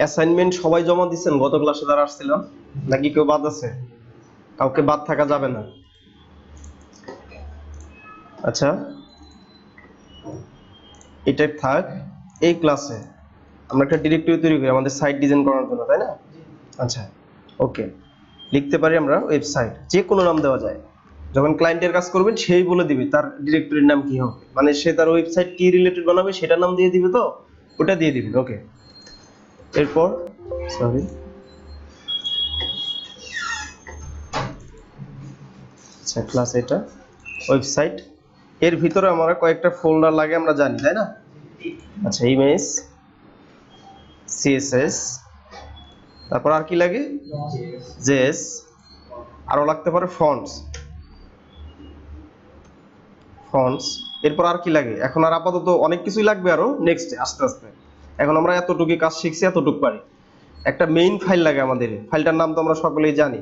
Assignment সবাই জমা দিচ্ছেন গত ক্লাসে যারা আসছিলাম, নাকি কেউ বাদ আছে? কাউকে বাদ থাকা যাবে না। আচ্ছা, এটা থাক। এই ক্লাসে আমরা একটা ডিরেক্টরি তৈরি করি আমাদের সাইট ডিজাইন করার জন্য, তাই না? আচ্ছা, ওকে, লিখতে পারি আমরা ওয়েবসাইট, যে কোনো নাম দেওয়া যায়। যখন ক্লায়েন্টের কাজ করবেন সেই বলে দিবে তার ডিরেক্টরির নাম কি হবে, মানে সে তার ওয়েবসাইট কি রিলেটেড বানাবে সেটার নাম দিয়ে দিবে, তো ওটা দিয়ে দিবেন। ওকে, এরপর সরি আচ্ছা, ক্লাস এটা ওয়েবসাইট, এর ভিতরে আমরা কয়েকটা ফোল্ডার লাগে আমরা জানি, তাই না? আচ্ছা, ইমেজ, সিএসএস, তারপর আর কি লাগে? জেএস, আরো লাগতে পারে ফন্টস। এরপর আর কি লাগে? এখন আর আপাতত অনেক কিছুই লাগবে আরো নেক্সট আস্তে আস্তে। এখন আমরা এতটুকু কাজ শিখছি, এতটুকু পারি। একটা মেইন ফাইল লাগে আমাদের, ফাইলটার নাম তো আমরা সকলেই জানি,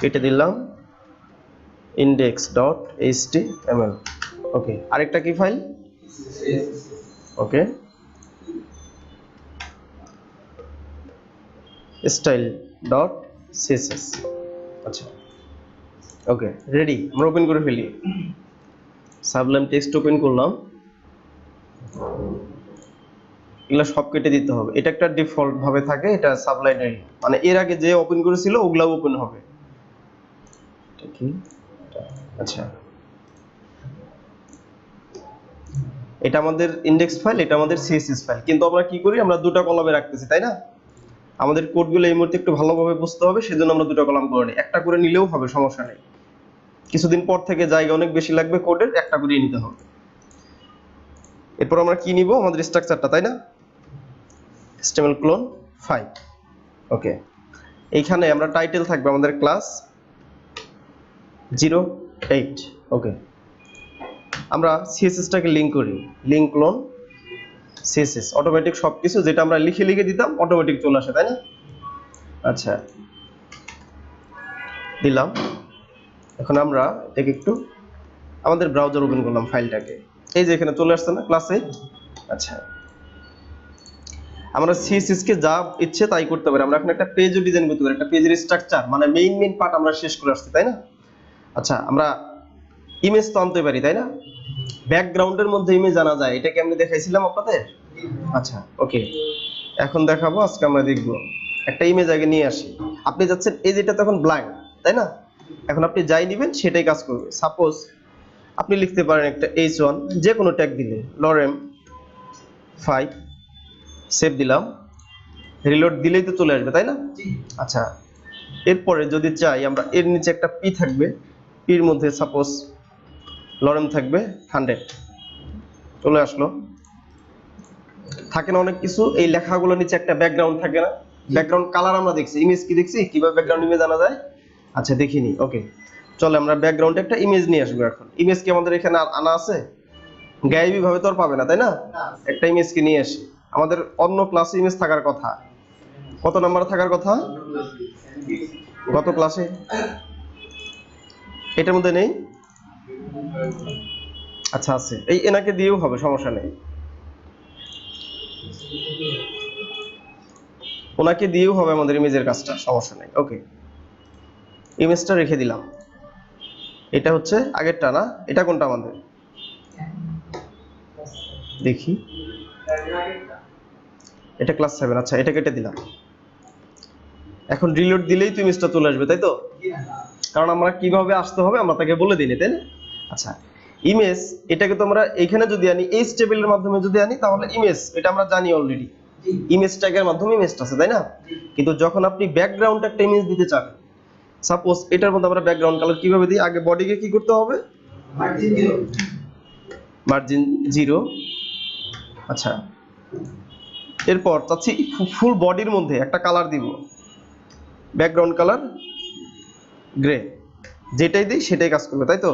এটা দিলাম index.html। ওকে, আরেকটা কি ফাইল? ওকে, style.css। আচ্ছা, ওকে, রেডি, আমরা ওপেন করে ফেলি। সাবলাইম টেক্সট ওপেন করলাম, এগুলা সব কেটে দিতে হবে। এটা একটা ডিফল্ট ভাবে থাকে, এটা সাবলাইমের, মানে এর আগে যে ওপেন করেছিল ওগুলাও ওপেন হবে। এটা কি? আচ্ছা, এটা আমাদের ইনডেক্স ফাইল, এটা আমাদের সিএসএস ফাইল, কিন্তু আমরা কি করি, আমরা দুটো কলামে রাখতেছি, তাই না? আমাদের কোডগুলো এই মুহূর্তে একটু ভালোভাবে বুঝতে হবে, সেজন্য আমরা দুটো কলাম করে নিই। একটা করে নিলেও হবে, সমস্যা নেই। কিছুদিন পর থেকে জায়গা অনেক বেশি লাগবে কোডের, একটা করে নিতে হবে। এরপর আমরা কি নিব? আমাদের স্ট্রাকচারটা, তাই না? HTML clone 5। ওকে, এইখানে আমরা টাইটেল থাকবে আমাদের ক্লাস 08। ওকে, আমরা সিএসএসটাকে লিংক করি, লিংক ক্লোন সিএসএস, অটোমেটিক সবকিছু যেটা আমরা লিখে লিখে দিতাম অটোমেটিক চলে আসে, তাই না? আচ্ছা, দিলাম। এখন আমরা এটাকে একটু আমাদের ব্রাউজার ওপেন করলাম ফাইলটাকে, এই যে এখানে চলে আসছে না ক্লাস 8। আচ্ছা, আমরা সিএসএস কে যা ইচ্ছে তাই করতে পারি। আমরা এখন একটা পেজও ডিজাইন করতে পারি, একটা পেজের স্ট্রাকচার, মানে মেইন পার্ট আমরা শেষ করে আসছি, তাই না? আচ্ছা, আমরা ইমেজ তো আনতে পারি, তাই না? ব্যাকগ্রাউন্ডের মধ্যে ইমেজ আনা যায়, এটাকে আমি দেখাইছিলাম আপনাদের। আচ্ছা, ওকে, এখন দেখাবো। আজকে আমরা দেখব একটা ইমেজ আগে নিয়ে আসি। আপনি যাচ্ছেন, এই যেটা তখন ব্ল্যাঙ্ক, তাই না? এখন আপনি যাই নেবেন সেটাই কাজ করবে। সাপোজ আপনি লিখতে পারেন একটা h1, যে কোনো ট্যাগ দিলে, লরেম 5, সেভ দিলাম, রিলোড দিলেই তো চলে আসবে, তাই না? আচ্ছা, এরপরে যদি চাই আমরা, এর নিচে একটা পি থাকবে, পির মধ্যে সাপোজ লরেম থাকবে 100, চলে আসলো। থাকে না অনেক কিছু, এই লেখাগুলো নিচে একটা ব্যাকগ্রাউন্ড থাকে না? ব্যাকগ্রাউন্ড কালার আমরা দেখছি, ইমেজ কি দেখছি, কিভাবে ব্যাকগ্রাউন্ড ইমেজ আনা যায়। আচ্ছা, দেখিনি। ওকে, চলো আমরা ব্যাকগ্রাউন্ডে একটা ইমেজ নিয়ে আসবো। এখন ইমেজ কি আমাদের এখানে আনা আছে? গায়েবী ভাবে তো আর পাবে না, তাই না? একটা ইমেজ কি নিয়ে আসি। আমাদের অন্য ক্লাসে ইমেজ থাকার কথা, কত নাম্বার থাকার কথা? গত ক্লাসে এটার মধ্যে নেই। আচ্ছা, আছে, এই এনাকে দিয়েও হবে, সমস্যা নেই, ওনাকে দিয়েও হবে আমাদের ইমেজের কাজটা, সমস্যা নেই। ওকে, ইমেজটা রেখে দিলাম। এটা হচ্ছে আগেরটা না? এটা কোনটা আমাদের? দেখি, এটা ক্লাস 7। আচ্ছা, এটা কেটে দিলাম। এখন রিলোড দিলেই তো ইমেজটা চলে আসবে, তাই তো? কারণ আমরা কিভাবে আসতে হবে আমরা তাকে বলে দিই, তাই না? আচ্ছা, ইমেজ, এটাকে তো আমরা এখানে যদি আনি, এই টেবিলের মাধ্যমে যদি আনি, তাহলে ইমেজ, এটা আমরা জানি অলরেডি, ইমেজ ট্যাগের মাধ্যমে ইমেজটা আছে, তাই না? কিন্তু যখন আপনি ব্যাকগ্রাউন্ড একটা ইমেজ দিতে চান, সাপোজ এটার মধ্যে আমরা ব্যাকগ্রাউন্ড কালার কিভাবে দিই? আগে বডিকে কি করতে হবে? মার্জিন 0। আচ্ছা, এরপর চাচ্ছি ফুল বডির মধ্যে একটা কালার দিব, ব্যাকগ্রাউন্ড কালার গ্রে, যেটাই দিই সেটাই কাজ করবে, তাই তো?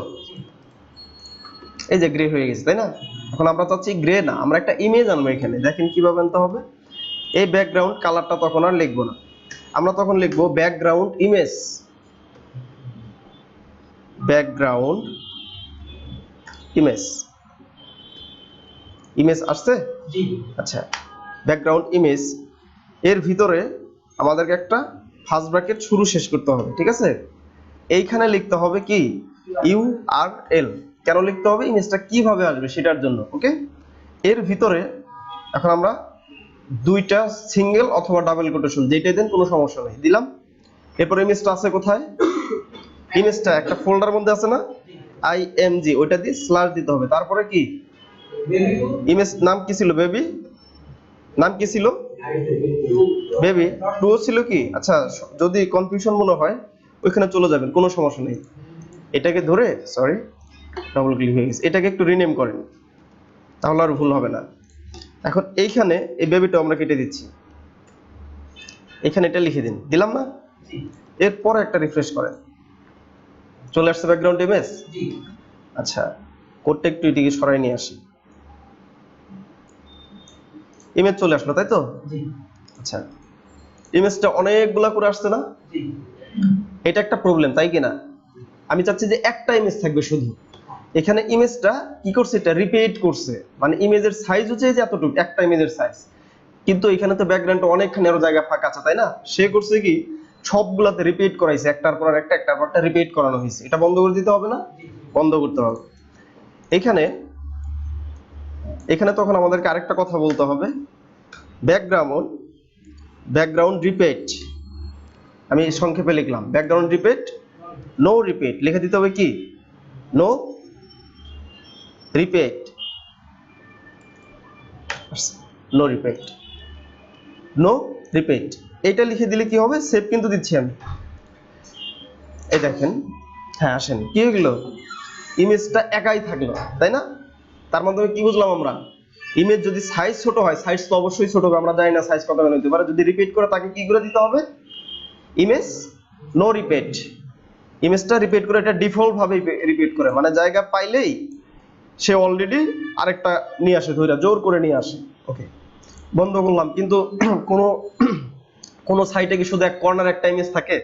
এই যে গ্রে হয়ে গেছে, তাই না? এখন আমরা চাচ্ছি গ্রে না, আমরা একটা ইমেজ আনবো এখানে। দেখেন কিভাবে আনতে হবে। এই ব্যাকগ্রাউন্ড কালারটা তখন আর লিখবো না, আমরা তখন লিখবো background image, background image. Image আসছে? আচ্ছা, ব্যাকগ্রাউন্ড ইমেজ এর ভিতরে আমাদেরকে একটা ফার্স্ট ব্র্যাকেট শুরু শেষ করতে হবে, ঠিক আছে? এইখানে লিখতে হবে কি URL। কেন লিখতে হবে? ইমেজটা কিভাবে আসবে সেটার জন্য। ওকে, এর ভিতরে এখন আমরা দুইটা সিঙ্গেল অথবা ডাবল কোটেশন যেটাই দেন কোনো সমস্যা নেই, দিলাম। এরপর ইমেজটা আছে কোথায়? ইমেজটা একটা ফোল্ডার মধ্যে আছে না, IMG, ওইটা দিয়ে স্ল্যাশ দিতে হবে। তারপরে কি ইমেজ নাম কি ছিল? বেবি নাম কি ছিল? বেবি 2 ছিল কি? আচ্ছা, যদি কনফিউশন মনে হয় ওইখানে চলে যাবেন, কোনো সমস্যা নেই। এটাকে ধরে, সরি ডাবল ক্লিক হয়ে গেছে, এটাকে একটু রিনেম করেন, তাহলে আর ভুল হবে না। এখন এইখানে এই বেবিটা আমরা কেটে দিচ্ছি, এখানে এটা লিখে দিন, দিলাম না? এরপর একটা রিফ্রেশ করেন, চলে আসছে ব্যাকগ্রাউন্ড ইমেজ। আচ্ছা, কোডটা একটু এদিকে সরাই নিয়ে আসি, ইমেজ চলে আসলো, তাই তো? আচ্ছা, ইমেজটা অনেকগুলা করে আসছে না? এটা একটা প্রবলেম, তাই কিনা? আমি চাচ্ছি যে একটা ইমেজ থাকবে শুধু। এখানে ইমেজটা কি করছে? এটা রিপিট করছে, মানে ইমেজের সাইজ হচ্ছে যে এতটুকু, একটা ইমেজের সাইজ। কিন্তু এখানে তো ব্যাকগ্রাউন্ডে অনেকখানি আরো জায়গা ফাঁকা আছে, তাই না? সে করছে কি সবগুলাতে রিপিট করাইছে, একটার পর একটা, একটার পর একটা রিপিট করানো হয়েছে। এটা বন্ধ করে দিতে হবে না? বন্ধ করতে হবে। এখানে তখন আমাদেরকে আরেকটা কথা বলতে হবে, ব্যাকগ্রাউন্ড রিপিট। আমি সংক্ষেপে লিখলাম ব্যাকগ্রাউন্ড রিপিট, নো রিপিট লিখে দিতে হবে। কি? No repeat, no repeat, no repeat. এটা লিখে দিলে কি হবে? সেভ কিন্তু দিচ্ছি আমি। এই দেখেন, হ্যাঁ আসেন, কি হয়ে গেল? ইমেজটা একাই থাকলো, তাই না? তার মাধ্যমে কি বুঝলাম আমরা? ইমেজ যদি সাইজ ছোট হয়, সাইজ তো অবশ্যই ছোট হবে, আমরা জানি না সাইজ কত হতে পারে। যদি রিপিট করে তাকে কি করে দিতে হবে? Image no repeat. ইমেজটা রিপিট করে, এটা ডিফল্ট ভাবে রিপিট করে, মানে জায়গা পাইলেই সে অলরেডি আরেকটা নিয়ে আসে, ধইরা জোর করে নিয়ে আসে। ওকে, বন্ধ করলাম। কিন্তু কোন সাইটে কি শুধু এক কর্নার একটা ইমেজ থাকে?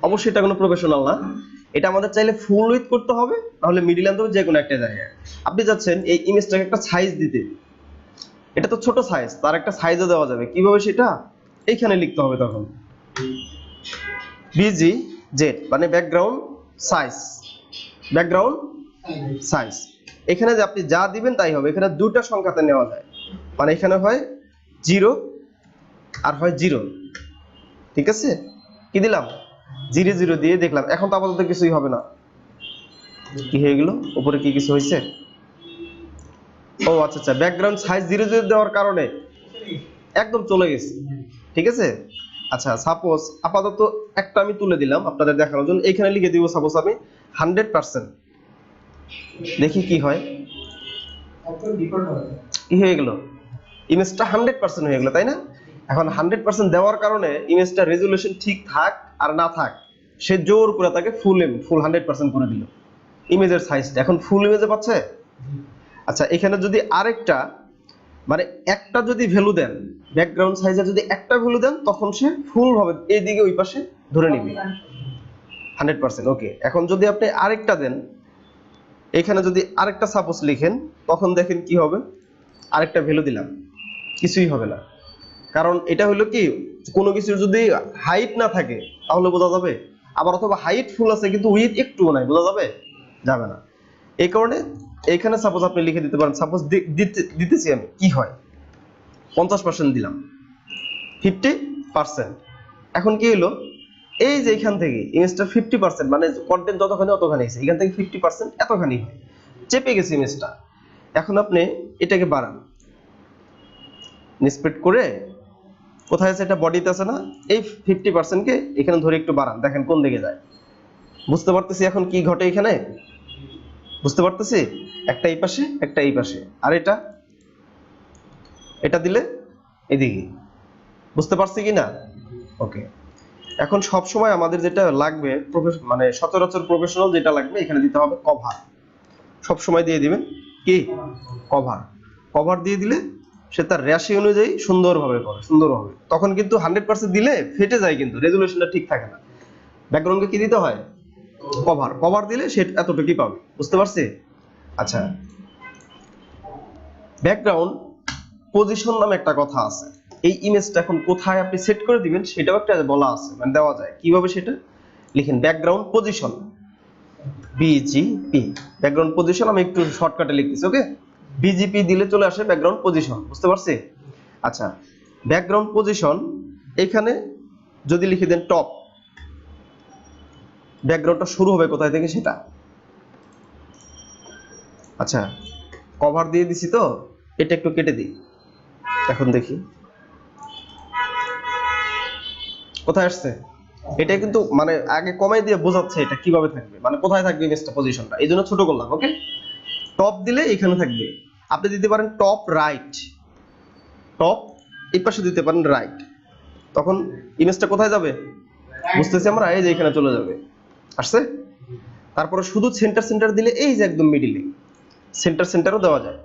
অবশ্যই এটা কোনো প্রফেশনাল না। এটা আমাদের চাইলে ফুল উইথ করতে হবে, নাহলে মিডিল আনতে হবে, যে কোনো একটা জায়গায়। আপনি যাচ্ছেন এই ইমেজটাকে একটা সাইজ দিতে, এটা তো ছোট সাইজ, তার একটা সাইজও দেওয়া যাবে। কিভাবে সেটা? এইখানে লিখতে হবে তখন BGZ, মানে ব্যাকগ্রাউন্ড সাইজ, ব্যাকগ্রাউন্ড সাইজ। এখানে যে আপনি যা দিবেন তাই হবে। এখানে দুটো সংখ্যাতে নেওয়া যায়, মানে এখানে হয় 0 আর হয় 0, ঠিক আছে? কি দিলাম? 0 0 দিয়ে দেখলাম। এখন তো আপাতত কিছুই হবে না। কি হয়ে গেল? উপরে কি কিছু হয়েছে? ও আচ্ছা আচ্ছা, ব্যাকগ্রাউন্ড সাইজ 0 0 দেওয়ার কারণে একদম চলে গেছে, ঠিক আছে? আচ্ছা, সাপোজ আপাতত একটা আমি তুলে দিলাম আপনাদের দেখানোর জন্য। এখানে লিখে দিব সাপোজ আমি 100%, দেখি কি হয়। কি হয়ে গেল? ইমেজটা 100% হয়ে গেল, তাই না? এখন 100% দেওয়ার কারণে ইমেজটা রেজুলেশন ঠিক থাক আর না থাক, সে জোর করে তাকে ফুল 100% করে দিল ইমেজের সাইজটা। এখন ফুল ইমেজে পাচ্ছে। আচ্ছা, এখানে যদি আরেকটা, মানে একটা যদি ভ্যালু দেন, ব্যাকগ্রাউন্ড সাইজের যদি একটা ভ্যালু দেন, তখন সে ফুল ভাবে এইদিকে ওই পাশে ধরে নিবে 100%। ওকে, এখন যদি আপনি আরেকটা দেন, এখানে যদি আরেকটা সাপোজ লিখেন, তখন দেখেন কি হবে? আরেকটা ভ্যালু দিলাম, কিছুই হবে না। কারণ এটা হলো কি, কোনো কিছু যদি হাইট না থাকে তাহলে বোঝা যাবে, আবার অথবা হাইট ফুল আছে কিন্তু উইথ একটুও নাই, বোঝা যাবে? যাবে না। এই কারণে এইখানে সাপোজ আপনি লিখে দিতে পারেন, সাপোজ দিতেছি আমি, কি হয় 50% দিলাম, 50%। এখন কি হলো? এই যে এখান থেকে ইমেজটা 50%, মানে কন্টেন্ট যতখানি অতখানি আছে, এখান থেকে 50% এতখানি হয়, চেপে গেছে ইমেজটা। এখন আপনি এটাকে বাড়ান, স্প্রেড করে, কোথায় আছে? এটা বডিতে আছে না? এই 50% কে এখানে ধরে একটু বাড়ান, দেখেন কোন দিকে যায়। বুঝতে পারতেছি এখন কি ঘটে এখানে? বুঝতে পারতেছি? একটা এই পাশে, একটা এই পাশে, আর এটা দিলে এদিকে। বুঝতে পারছি কি না? ওকে, এখন সব সময় আমাদের যেটা লাগবে, মানে সচরাচর প্রফেশনাল যেটা লাগবে, এখানে দিতে হবে কভার। সব সময় দিয়ে দিবেন কি? কভার। কভার দিয়ে দিলে সে তার রেশি অনুযায়ী সুন্দরভাবে করে, সুন্দরভাবে। তখন কিন্তু 100% দিলে ফেটে যায়, কিন্তু রেজুলেশনটা ঠিক থাকে না। ব্যাকগ্রাউন্ডকে কি দিতে হয়? কভার। কভার দিলে সে এতটুকুই পাবে। বুঝতে পারছি? আচ্ছা, ব্যাকগ্রাউন্ড পজিশন নামে একটা কথা আছে। এই ইমেজটা এখন কোথায় আপনি সেট করে দিবেন সেটাও একটা বলা আছে, মানে দেওয়া যায়। কিভাবে সেটা লিখেন, background position, BGP, background position. আমি একটু শর্টকাটে লিখতেছি, ওকে। বিজিপি দিলে চলে আসে ব্যাকগ্রাউন্ড পজিশন, বুঝতে পারছি? আচ্ছা, ব্যাকগ্রাউন্ড পজিশন এখানে যদি লিখে দেন টপ, ব্যাকগ্রাউন্ডটা শুরু হবে কোথায় থেকে সেটা। আচ্ছা, কভার দিয়ে দিছি তো, এটা একটু কেটে দিই। এখন দেখি কোথায় আসছে। এটা কিন্তু মানে আগে কমাই দিয়ে বোঝাচ্ছে এটা কিভাবে থাকবে, মানে কোথায় থাকবে ইমেজটা, পজিশনটা, এই জন্য ছোট করলাম, ওকে। টপ দিলে এখানে থাকবে। আপনি দিতে পারেন টপ রাইট, টপ এই পাশে দিতে পারেন রাইট, তখন ইমেজটা কোথায় যাবে বুঝতেছি আমরা, এই যে এখানে চলে যাবে। আসছে? তারপরে শুধু সেন্টার সেন্টার দিলে এই যে একদম মিডিলে, সেন্টার সেন্টারও দেওয়া যায়।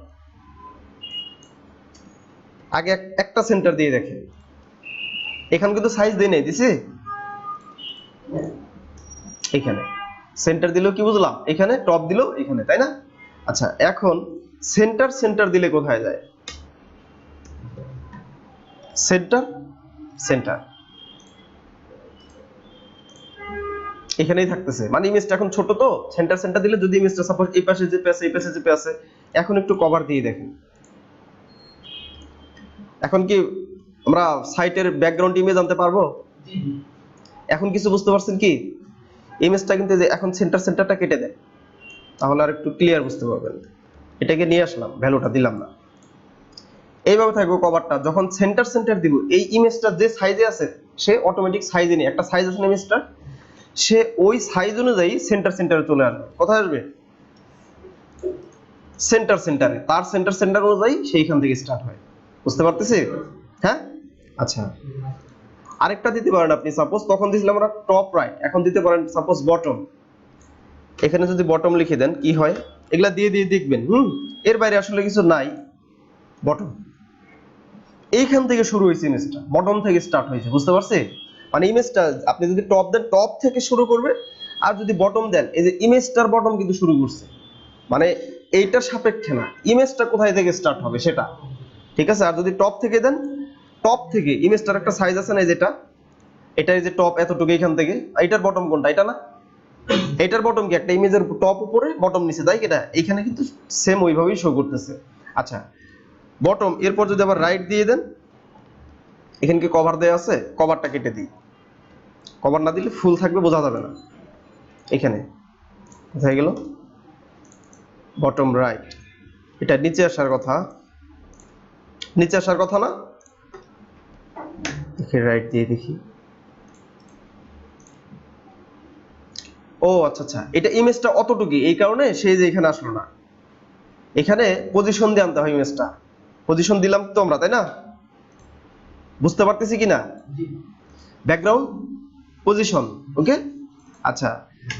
আগে একটা সেন্টার দিয়ে দেখেন, এখানে কিন্তু সাইজ দিয়ে নেই, দিছি এখানে সেন্টার দিলেও কি বুঝলাম, এখানে টপ দিলেও এখানে, তাই না? আচ্ছা, এখন সেন্টার সেন্টার দিলে কোথায় যায়, সেন্টার সেন্টার এখানেই থাকতেছে, মানে ইমেজটা এখন ছোট তো, সেন্টার সেন্টার দিলে যদি ইমেজটা সাপোজ এই পাশে যে আছে এই পাশে যে আছে, এখন একটু কভার দিয়ে দেখেন। এখন কি আমরা সাইটের ব্যাকগ্রাউন্ড ইমেজ আনতে পারবো? এখন কিছু বুঝতে পারছেন কি, ইমেজটা কিন্তু এখন সেন্টার সেন্টারটা কেটে দেয়, তাহলে আর একটু ক্লিয়ার বুঝতে পারবেন। এটাকে নিয়ে আসলাম, ভ্যালুটা দিলাম না, এইভাবে থাকবে কভারটা। যখন সেন্টার সেন্টার দিব, এই ইমেজটা যে সাইজে আছে সে অটোমেটিক সাইজে নিয়ে, একটা সাইজ আছে না ইমেজটা, সে ওই সাইজ অনুযায়ী সেন্টার সেন্টারে চলে আসবে। কোথায় আসবে? সেন্টার সেন্টারে, তার সেন্টার সেন্টার অনুযায়ী সেইখান থেকে স্টার্ট হয়। বুঝতে পারতেছি? হ্যাঁ, আচ্ছা। আরেকটা দিতে পারেন আপনি, সাপোজ তখন দিয়েছিলাম আমরা টপ রাইট, এখন দিতে পারেন সাপোজ বটম। এখানে যদি বটম লিখে দেন কি হয়, এগুলা দিয়ে দিয়ে দেখবেন, এর বাইরে আসলে কিছু নাই। বটম এইখান থেকে শুরু হয়েছে ইমেজটা, বটম থেকে স্টার্ট হয়েছে, বুঝতে পারছি? মানে ইমেজটা আপনি যদি টপ দেন টপ থেকে শুরু করবে, আর যদি বটম দেন এই যে ইমেজটার বটম কিন্তু শুরু করছে, মানে এইটার সাপেক্ষে না, ইমেজটা কোথায় থেকে স্টার্ট হবে সেটা, ঠিক আছে? আর যদি টপ থেকে দেন, টপ থেকে ইমেজটার একটা সাইজ আছে না, যেটা এটা, এই যে টপ এতটুকু এখান থেকে, এটার বটম কোনটা, এটা না? এটার বটম কি একটা ইমেজের টপ উপরে বটম নিচে, তাই কিনা? এখানে কিন্তু সেম ওইভাবেই শো করতেছে। আচ্ছা, বটম, এরপর যদি আবার রাইট দিয়ে দেন, এখানে কি কভার দেওয়া আছে, কভারটা কেটে দিই, কভার না দিলে ফুল থাকবে, বোঝা যাবে না। এখানে কোথায় গেল, বটম রাইট, এটা নিচে আসার কথা, নিচে আসার কথা না, দেখি রাইট দিয়ে দেখি। ও আচ্ছা আচ্ছা, এটা ইমেজটা অতটুকু, এই কারণে সেই যে এখানে আসলো না, এখানে পজিশন দিয়ে আনতে হয় ইমেজটা। পজিশন দিলাম তো আমরা, তাই না? বুঝতে পারতেছি কিনা? ব্যাকগ্রাউন্ড পজিশন, ওকে। আচ্ছা,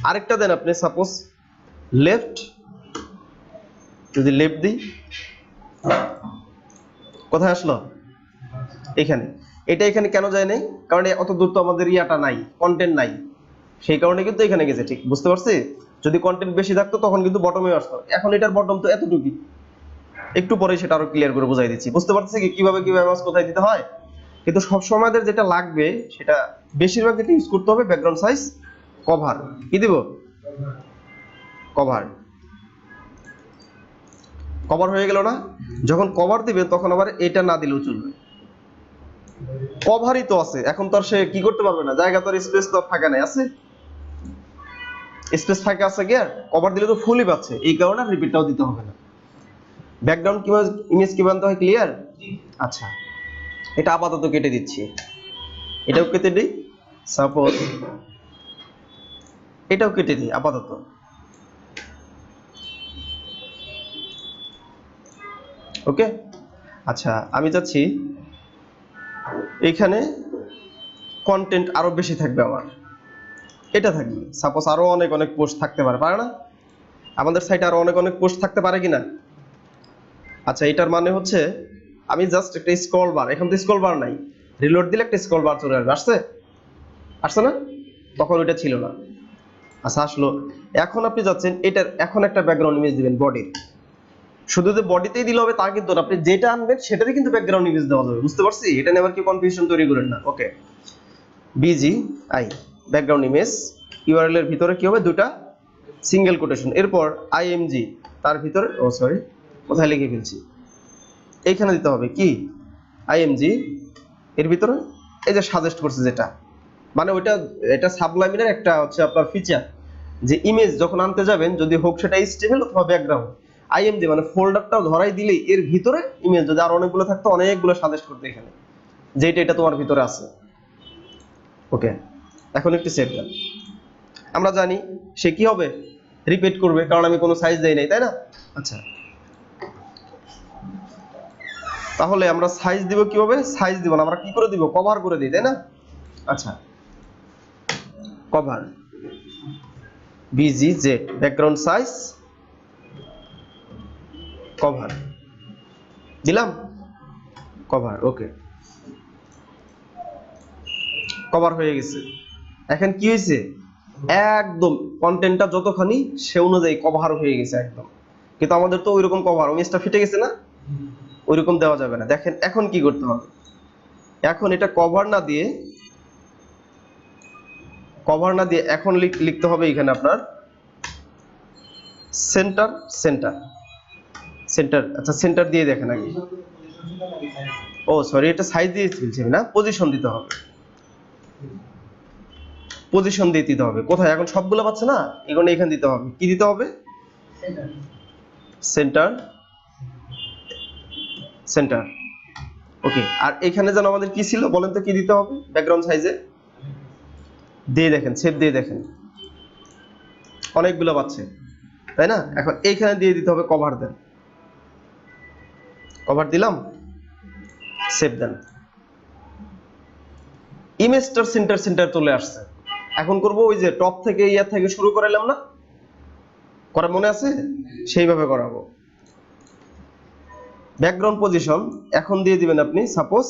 আরেকটা দেন আপনি, সাপোজ লেফট, যদি লেফট দিই কোথায় আসলো, এখানে। এটা এখানে কেন যায় নাই, কারণ অত দূর তো আমাদের ইয়াটা নাই, কন্টেন্ট নাই, সেই কারণে কিন্তু এখানে গেছে, ঠিক বুঝতে পারছি? যদি কন্টেন্ট বেশি থাকতো তখন কিন্তু বটমে আসতো, এখন এটার বটম তো এতটুকু। একটু পরে সেটা আরো ক্লিয়ার করে বুঝাই দিচ্ছি, বুঝতে পারতেছি কি কিভাবে কিভাবে মাছ কোথায় দিতে হয়। কিন্তু সব সময় যেটা লাগবে সেটা বেশিরভাগ যেটা ইউজ করতে হবে, ব্যাকগ্রাউন্ড সাইজ কভার। কি দিব, কভার। কভার হয়ে গেল না? যখন কভার দিবেন তখন আবার এটা না দিলেও চলবে, কভারই তো আছে, এখন তো আর সে কি করতে পারবে না, জায়গা তো আর স্পেস তো ফাঁকা নাই, আছে স্পেস ফাঁকা আছে কি, আর কভার দিলে তো ফুলই পাচ্ছে, এই কারণে রিপিটটাও দিতে হবে না। ব্যাকগ্রাউন্ড কিভাবে ইমেজ কি বানতে হয়, ক্লিয়ার? আচ্ছা, এটা আপাতত কেটে দিচ্ছি, এটাও কেটে দিই, সাপোজ এটাও কেটে দিই আপাতত। ওকে, আচ্ছা, আমি চাচ্ছি এখানে কন্টেন্ট আরো বেশি থাকবে আমার, এটা থাকবে, সাপোজ আরো অনেক অনেক পোস্ট থাকতে পারে, পারে না? আমাদের সাইটে আরো অনেক অনেক পোস্ট থাকতে পারে কিনা? আচ্ছা, এটার মানে হচ্ছে আমি জাস্ট একটা স্ক্রল বার, এখন তো স্ক্রল বার নাই, রিলোড দিলে একটা স্ক্রল বার চলে আসবে, আসছে? আসছে না? তখন ওইটা ছিল না, আচ্ছা আসলো। এখন আপনি যাচ্ছেন এটার, এখন একটা ব্যাকগ্রাউন্ড ইমেজ দিবেন বডির, শুধু যে বডিতেই দিলে হবে তা কিন্তু না, আপনি যেটা আনবেন সেটারই কিন্তু ব্যাকগ্রাউন্ড ইমেজ দেওয়া যাবে, বুঝতে পারছি? এটা নিয়ে আবার কি কনফিউশন তৈরি করেন না। ওকে, বিজিআই ব্যাকগ্রাউন্ড ইমেজ, ইউআরএল এর ভিতরে কি হবে দুটা সিঙ্গেল কোটেশন, এরপর আইএমজি তার ভিতরে, ও সরি কোথায় লিখে ফেলছি, এইখানে দিতে হবে কি আইএমজি এর ভিতরে এই যে সাজেস্ট করছে যেটা, মানে ওইটা এটা সাবলাইমিনের একটা হচ্ছে আপনার ফিচার, যে ইমেজ যখন আনতে যাবেন যদি হোক সেটা এইচটিএমএল অথবা ব্যাকগ্রাউন্ড, আইএমজি মানে ফোল্ডারটাও ধরাই দিলেই এর ভিতরে ইমেজ যদি আর অনেকগুলো থাকতো অনেকগুলো সাজেস্ট করতে এখানে, যেটা এটা তোমার ভিতরে আছে। ওকে, এখন একটু সেভ দেন। আমরা জানি সে কি হবে, রিপিট করবে, কারণ আমি কোনো সাইজ দেই নাই, তাই না? আচ্ছা, তাহলে আমরা সাইজ দিব কিভাবে? সাইজ দিব না, আমরা কি করে দিব? কভার করে দিই, তাই না? আচ্ছা, cover BGZ background size cover দিলাম, কভার। ওকে, কভার হয়ে গেছে। এখন কি হয়েছে, একদম কন্টেন্টটা যতখানি সে অনুযায়ী কভার হয়ে গেছে একদম, কিন্তু আমাদের তো ওইরকম কভার ইমেজটা ফেটে গেছে না, ওইরকম দেওয়া যাবে না। দেখেন এখন কি করতে হবে, এখন এটা কভার না দিয়ে এখন লিখতে হবে এখানে আপনার সেন্টার সেন্টার সেন্টার। আচ্ছা, সেন্টার দিয়ে দেখেন আগে, ও সরি এটা সাইজ দিয়ে ফেলছি না, পজিশন দিতে হবে, পজিশন দিয়ে দিতে হবে। কোথায় এখন সবগুলো পাচ্ছে না, এখানে এখানে দিতে হবে, কি দিতে হবে? Centre centre. ওকে, আর এখানে যেন আমাদের কি ছিল বলেন তো, কি দিতে হবে? ব্যাকগ্রাউন্ড সাইজে দিয়ে দেখেন, সেভ দিয়ে দেখেন অনেকগুলো পাচ্ছে, তাই না? এখন এইখানে দিয়ে দিতে হবে কভার দেন, কভার দিলাম, সেভ দেন, ইমেজটার সেন্টার সেন্টার চলে আসছে। এখন করব ওই যে টপ থেকে ইয়ার থেকে শুরু করাইলাম না, করা মনে আছে? সেইভাবে করাবো। ব্যাকগ্রাউন্ড পজিশন এখন দিয়ে দিবেন আপনি, সাপোজ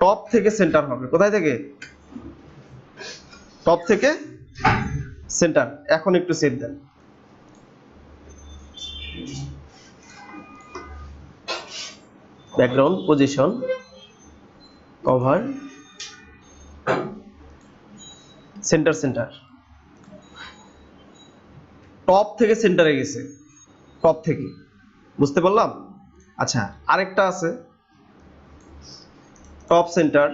টপ থেকে সেন্টার হবে, কোথায় থেকে? টপ থেকে সেন্টার। এখন একটু সেভ দেন, background position cover centre centre, top থেকে সেন্টারে গেছে, টপ থেকে, বুঝতে পারলাম? আচ্ছা, আরেকটা আছে top centre,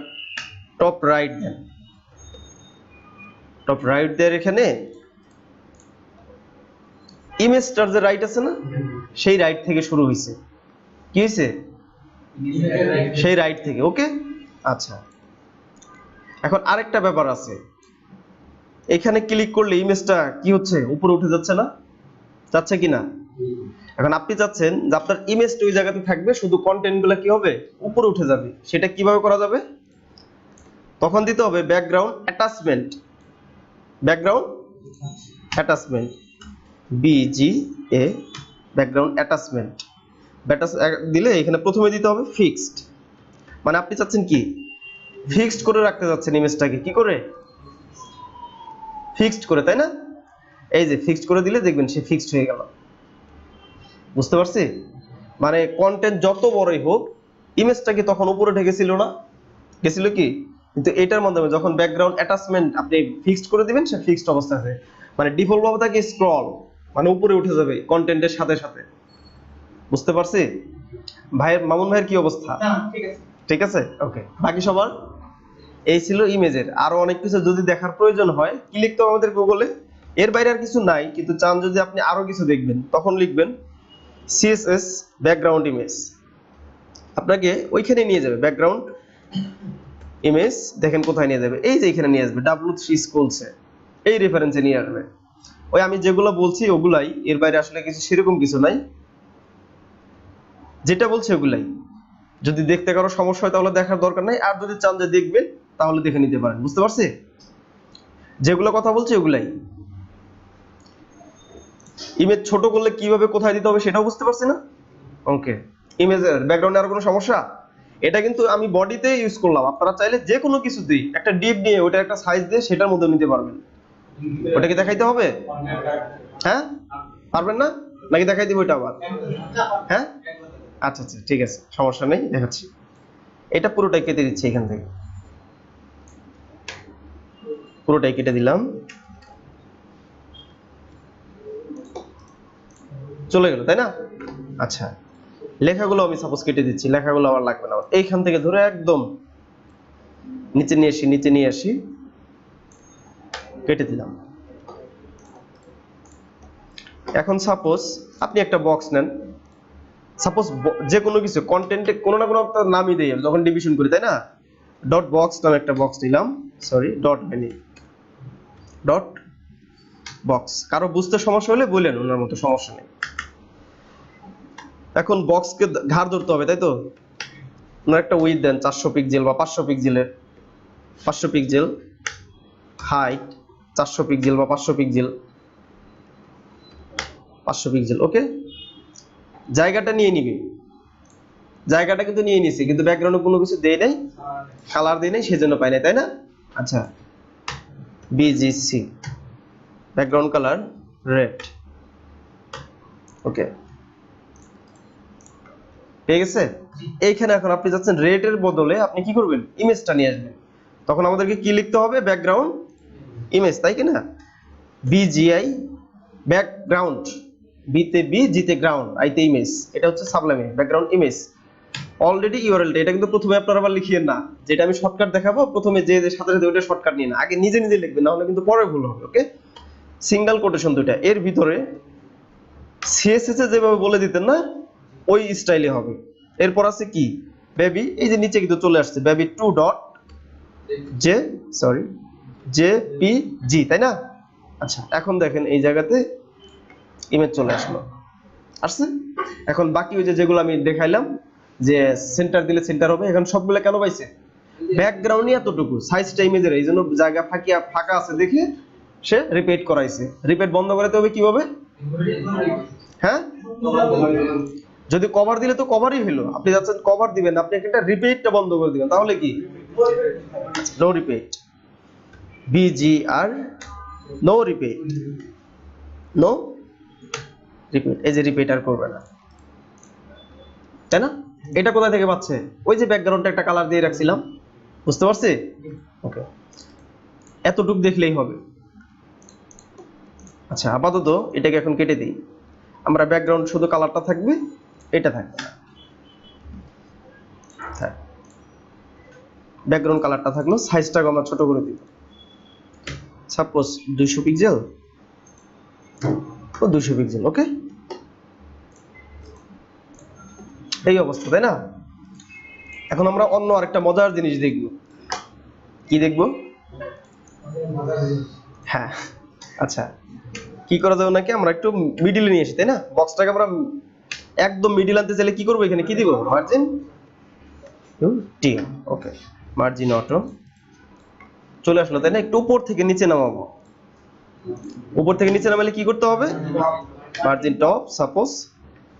top right then, top right then, এখানে ইমেজটার যে রাইট আছে না, সেই রাইট থেকে শুরু হয়েছে, কি হয়েছে? সেই রাইট থেকে। ওকে, আচ্ছা, এখন আরেকটা ব্যাপার আছে, এখানে ক্লিক করলে ইমেজটা কি হচ্ছে, উপরে উঠে যাচ্ছে না, যাচ্ছে কিনা? এখন আপনি চাচ্ছেন যে আপনার ইমেজটা ওই জায়গাতে থাকবে, শুধু কন্টেন্ট গুলো কি হবে, উপরে উঠে যাবে। সেটা কিভাবে করা যাবে? তখন দিতে হবে background attachment, background attachment BGA background attachment দিলে এখানে প্রথমে দিতে হবে ফিক্সড, মানে আপনি চাচ্ছেন কি ফিক্সড করে রাখতে যাচ্ছেন ইমেজটাকে, কি করে? ফিক্সড করে, তাই না? এই যে ফিক্সড করে দিলে দেখবেন সে ফিক্সড হয়ে গেল, বুঝতে পারছি? মানে কন্টেন্ট যত বড়ই হোক ইমেজটাকে তখন উপরে উঠে গেছিল না, গেছিল কি? কিন্তু এটার মাধ্যমে যখন ব্যাকগ্রাউন্ড অ্যাটাচমেন্ট আপনি ফিক্সড করে দিবেন, সে ফিক্সড অবস্থায় থাকে, মানে ডিফল্ট ভাবে থাকে স্ক্রল, মানে উপরে উঠে যাবে কন্টেন্টের সাথে সাথে, বুঝতে পারছি? ভাইয়ের, মামুন ভাইয়ের কি অবস্থা? ঠিক আছে, ওকে। বাকি সবার এই ছিল ইমেজের। আরো অনেক কিছু যদি দেখার প্রয়োজন হয় কি লিখতে হবে আমাদের গুগলে, এর বাইরে আর কিছু নাই, কিন্তু চান যদি আপনি আরো কিছু দেখবেন তখন লিখবেন CSS ব্যাকগ্রাউন্ড ইমেজ, আপনাকে ওইখানে নিয়ে যাবে। ব্যাকগ্রাউন্ড ইমেজ দেখেন কোথায় নিয়ে যাবে, এই যে এখানে নিয়ে আসবে, W3 স্কুলসে এই রেফারেন্সে নিয়ে আসবে। ওই আমি যেগুলো বলছি ওগুলাই, এর বাইরে আসলে কিছু সেরকম কিছু নাই, যেটা বলছে ওগুলাই। যদি দেখতে কারো সমস্যা হয় তাহলে দেখার দরকার নাই, আর যদি চান যে দেখবেন তাহলে দেখে নিতে পারেন, বুঝতে পারছি? যেগুলো কথা বলছি ওগুলাই। ইমেজ ছোট করলে কিভাবে কোথায় দিতে হবে সেটাও বুঝতে পারছি না? ওকে, ইমেজের ব্যাকগ্রাউন্ডে আর কোনো সমস্যা? এটা কিন্তু আমি বডিতে ইউজ করলাম, আপনারা চাইলে যে কোনো কিছু দিই, একটা ডিপ নিয়ে ওটা একটা সাইজ দিয়ে সেটার মধ্যে নিতে পারবেন। ওটা কি দেখাইতে হবে? হ্যাঁ, পারবেন না? নাকি দেখাই দিব এটা আবার? হ্যাঁ আচ্ছা আচ্ছা ঠিক আছে, সমস্যা নেই, দেখাচ্ছি। এটা পুরোটাই কেটে দিচ্ছি, এখান থেকে পুরোটাই কেটে দিলাম, চলে গেল তাই না? আচ্ছা লেখাগুলো আমি সাপোজ কেটে দিচ্ছি, লেখাগুলো আমার লাগবে না, এইখান থেকে ধরে একদম নিচে নিয়ে আসি, কেটে দিলাম। এখন সাপোজ আপনি একটা বক্স নেন, সাপোজ যে কোনো কিছু কন্টেন্টে কোনো না কোনো একটা নামই দেই যখন ডিভিশন করি তাই না? ডট বক্স নামে একটা বক্স নিলাম, সরি ডট হয়নি, ডট বক্স। কারো বুঝতে সমস্যা হলে বললেন, ওনার মতো সমস্যা নেই। এখন বক্সকে ঘাড় ধরতে হবে তাই তো, ওনার একটা উইথ দেন 400 পিক্সেল বা 500 পিক্সেলের, 500 পিক্সেল, হাইট 400 পিক্সেল বা 500 পিক্সেল, 500 পিক্সেল, ওকে। জায়গাটা নিয়ে নিবে, জায়গাটা কিন্তু নিয়ে নিছি, কিন্তু ব্যাকগ্রাউন্ডে কোনো কিছু দেই নাই, কালার দেই নাই, সেজন্য পাই নাই তাই না? আচ্ছা বিজিসি ব্যাকগ্রাউন্ড কালার রেড, ওকে পেয়ে গেছে। এইখানে এখন আপনি যাচ্ছেন রেডের বদলে আপনি কি করবেন, ইমেজটা নিয়ে আসবেন। তখন আমাদেরকে কি লিখতে হবে, ব্যাকগ্রাউন্ড ইমেজ, তাই কি না? বিজিআই ব্যাকগ্রাউন্ড, বিতে বি, জিতে গ্রাউন্ড, আইতে ইমেজ, এটা হচ্ছে সাবলাইমে ব্যাকগ্রাউন্ড ইমেজ। অলরেডি ইউআরএলটা এটা কিন্তু প্রথমে আপনারা আবার লিখিয়েন না, যেটা আমি শর্টকাট দেখাবো প্রথমে যে সাথে সাথে ওইটা শর্টকাট নিয়ে না, আগে নিজে নিজে লিখবেন, না হলে কিন্তু পরে ভুল হবে, ওকে। সিঙ্গেল কোটেশন দুইটা, এর ভিতরে সিএসএস এ যেভাবে বলে দিতেন না ওই স্টাইলে হবে। এরপর আছে কি, বেবি, এই যে নিচে কিন্তু চলে আসছে baby 2 dot J, sorry JPG, তাই না? আচ্ছা এখন দেখেন এই জায়গাতে ইমেজ চলে আসছে। এখন বাকি ওই যে যেগুলো আমি দেখাইলাম যে সেন্টার দিলে সেন্টার হবে, এখন সবগুলো কেন পাইছে, ব্যাকগ্রাউন্ডই এতটুকু, সাইজটা ইমেজের, এই জন্য জায়গা ফাঁকা আছে দেখে সে রিপিট করাইছে। রিপিট বন্ধ করাতে হবে কিভাবে, হ্যাঁ যদি কভার দিলে তো কভারই হলো, আপনি যাচ্ছেন কভার দিবেন, আপনি একটা রিপিটটা বন্ধ করে দিবেন, তাহলে কি no repeat, BGR no repeat, no repeat, এই যে রিপিট আর করবে না, তাই না? এটা কোথা থেকে পাচ্ছে, ওই যে ব্যাকগ্রাউন্ডটা একটা কালার দিয়ে রাখছিলাম, বুঝতে পারছি? ওকে এতটুক দেখলেই হবে। আচ্ছা আপাতত এটাকে এখন কেটে দিই, আমরা ব্যাকগ্রাউন্ড শুধু কালারটা থাকবে, এটা থাকবে না, ব্যাকগ্রাউন্ড কালারটা থাকলো, সাইজটাকে আমরা ছোট করে দিব, সাপোজ 200 পিক্সেল ও 200 পিক্সেল, ওকে। এই অবস্থা তাই না? এখন আমরা অন্য আরেকটা মজার জিনিস দেখব, কি দেখব, হ্যাঁ আচ্ছা কি করা যাবে নাকি, আমরা একটু মিডিলে নিয়ে আসি তাই না? বক্সটাকে আমরা একদম মিডিল আনতে চাইলে কি করবো, এখানে কি দিব, মার্জিন টি, ওকে মার্জিন অটো চলে আসলো তাই না? একটু উপর থেকে নিচে নামাবো, উপর থেকে নিচে নামালে কি করতে হবে, মার্জিন টপ সাপোজ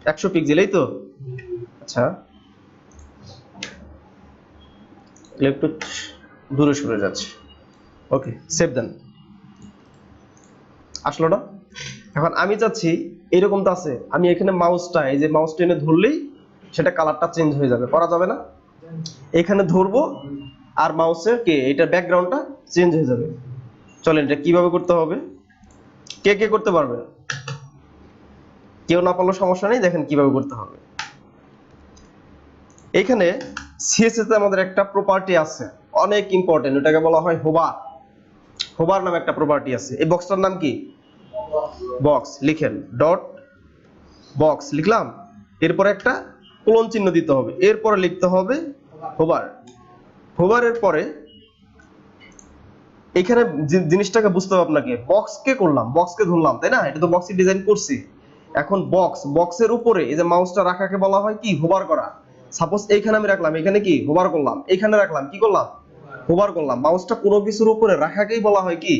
100 পিক্সেল, এই তো। আচ্ছা একটু দূরে সরে যাচ্ছে, ওকে সেভ দেন, আসলো না? এখন আমি চাচ্ছি এরকম তো আছে, আমি এখানে মাউসটা, এই যে মাউসটা এনে ধরলেই সেটা কালারটা চেঞ্জ হয়ে যাবে, করা যাবে না? এখানে ধরবো আর মাউসের কে এটা ব্যাকগ্রাউন্ডটা চেঞ্জ হয়ে যাবে। চলেন এটা কিভাবে করতে হবে, কে কে করতে পারবে? কেউ না পারলে সমস্যা নেই, দেখেন কিভাবে করতে হবে। এখানে সিএসএস এ আমাদের একটা প্রপার্টি আছে অনেক ইম্পর্টেন্ট, ওটাকে বলা হয় হোভার। হোভার নামে একটা প্রপার্টি আছে, এই বক্সটার নাম কি, বক্স, লিখেন ডট বক্স লিখলাম, এরপরে একটা কোলন চিহ্ন দিতে হবে, এরপরে লিখতে হবে হোভার। হোভারের পরে এখানে জিনিসটাকে বুঝতে হবে আপনাকে, বক্সকে করলাম, বক্সকে ধরলাম তাই না, এটা তো বক্সের ডিজাইন করছি। এখন বক্সের উপরে এই যে মাউসটা রাখাকে বলা হয় কি, হোভার করা। সাপোজ এইখানে আমি রাখলাম, এখানে কি হোভার করলাম, এইখানে রাখলাম, কি করলাম, হোভার করলাম। মাউসটা কোনো কিছুর উপরে রাখাকেই বলা হয় কি,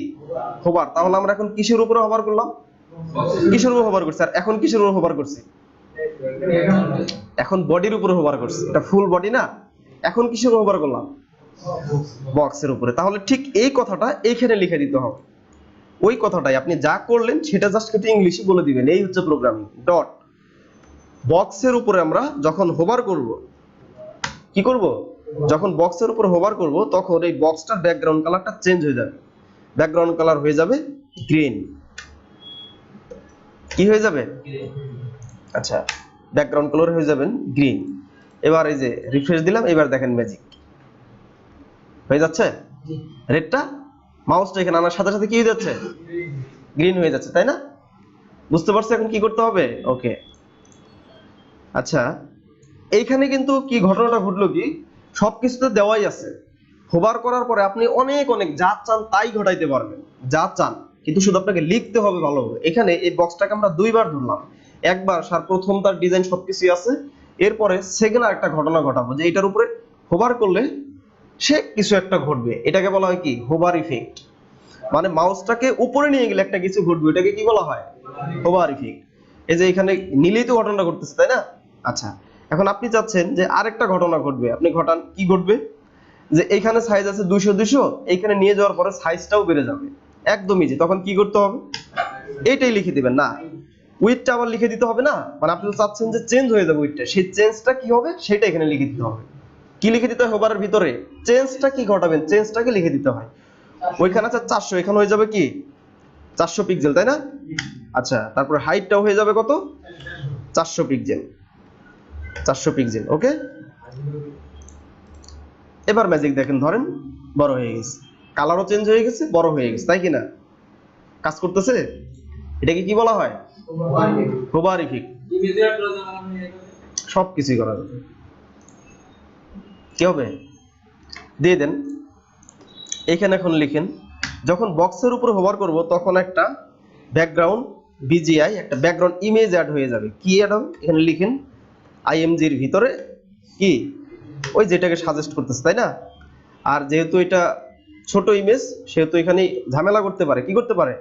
হোভার। তাহলে আমরা এখন কিসের উপরে হোভার করলাম, কিসের উপর হোভার করছি, আর এখন কিসের উপর হোভার করছি, এখন বডির উপরে হোভার করছি, এটা ফুল বডি না, এখন কিসের উপর হোভার করলাম, বক্সের উপরে। তাহলে ঠিক এই কথাটা এইখানে লিখে দিতে হবে, ওই কথাটাই আপনি যা করলেন সেটা জাস্ট কিন্তু ইংলিশে বলে দিবেন, এই হচ্ছে প্রোগ্রামিং। ডট বক্সের উপরে আমরা যখন হোভার করব, কি করব, যখন বক্সের উপর হোভার করব তখন এই বক্সটার ব্যাকগ্রাউন্ড কালারটা চেঞ্জ হয়ে যাবে, ব্যাকগ্রাউন্ড কালার হয়ে যাবে গ্রিন। কি হয়ে যাবে? আচ্ছা, ব্যাকগ্রাউন্ড কালার হয়ে যাবেন গ্রিন। এবার এই যে রিফ্রেশ দিলাম, এবার দেখেন ম্যাজিক হয়ে যাচ্ছে। রেডটা মাউসটা এখানে আনার সাথে সাথে কি হয়ে যাচ্ছে? গ্রিন হয়ে যাচ্ছে, তাই না? বুঝতে পারছো এখন কি করতে হবে? ওকে। আচ্ছা, এইখানে কিন্তু কি ঘটনাটা ঘটলো, কি সবকিছুতে দেওয়াই আছে। হোভার করার পরে আপনি অনেক অনেক যা চান তাই ঘটাইতে পারবেন, যা চান, কিন্তু শুধু আপনাকে লিখতে হবে ভালোভাবে। এখানে এই বক্সটাকে আমরা দুইবার ধরলাম, একবার প্রথম তার ডিজাইন সবকিছুই আছে, এরপরে সেকেন্ড আর একটা ঘটনা ঘটাবো যে এটার উপরে হোভার করলে সে কিছু একটা ঘটবে। এটাকে বলা হয় কি? Hover effect. মানে মাউসটাকে উপরে নিয়ে গেলে একটা কিছু ঘটবে, এটাকে কি বলা হয়? Hover effect. এই যে এখানে নিলেই তো ঘটনা ঘটতেছে, তাই না? আচ্ছা, এখন আপনি চাচ্ছেন যে আরেকটা ঘটনা ঘটবে, আপনি ঘটান। কি ঘটবে? যে এখানে সাইজ আছে 200 200, এইখানে নিয়ে যাওয়ার পরে সাইজটাও বেড়ে যাবে একদমই। যে তখন কি করতে হবে? এইটাই লিখে দিবেন না, উইথটা আবার লিখে দিতে হবে না। মানে আপনি চাচ্ছেন যে চেঞ্জ হয়ে যাবে উইথটা, সেই চেঞ্জটা কি হবে সেটা এখানে লিখে দিতে হবে। কি লিখে দিতে হয়? হোভারের ভিতরে চেঞ্জটা কি ঘটাবেন চেঞ্জটাকে লিখে দিতে হয়। ওইখানে আছে 400, এখানে হয়ে যাবে কি 400 পিক্সেল, তাই না? আচ্ছা, তারপরে হাইটটাও হয়ে যাবে কত? 400 পিক্সেল, 400 পিক্সেল। ওকে, এবার ম্যাজিক দেখেন, ধরেন বড় হয়ে গেছে, কালারও চেঞ্জ হয়ে গেছে, বড় হয়ে গেছে, তাই কিনা? কাজ করতেছে। এটাকে কি বলা হয়? Hover effect. সবকিছুই করা যাবে। কি হবে? দিয়ে দেন। এখানে এখন লিখেন, যখন বক্সের উপর হোভার করব তখন একটা ব্যাকগ্রাউন্ড বিজিআই, একটা ব্যাকগ্রাউন্ড ইমেজ অ্যাড হয়ে যাবে। কি অ্যাড হবে? এখানে লিখেন আইএমজির ভিতরে কি ওই যেটাকে সাজেস্ট করতেছে, তাই না? আর যেহেতু এটা ছোট ইমেজ, সেহেতু এখানে ঝামেলা করতে পারে। কি করতে পারে?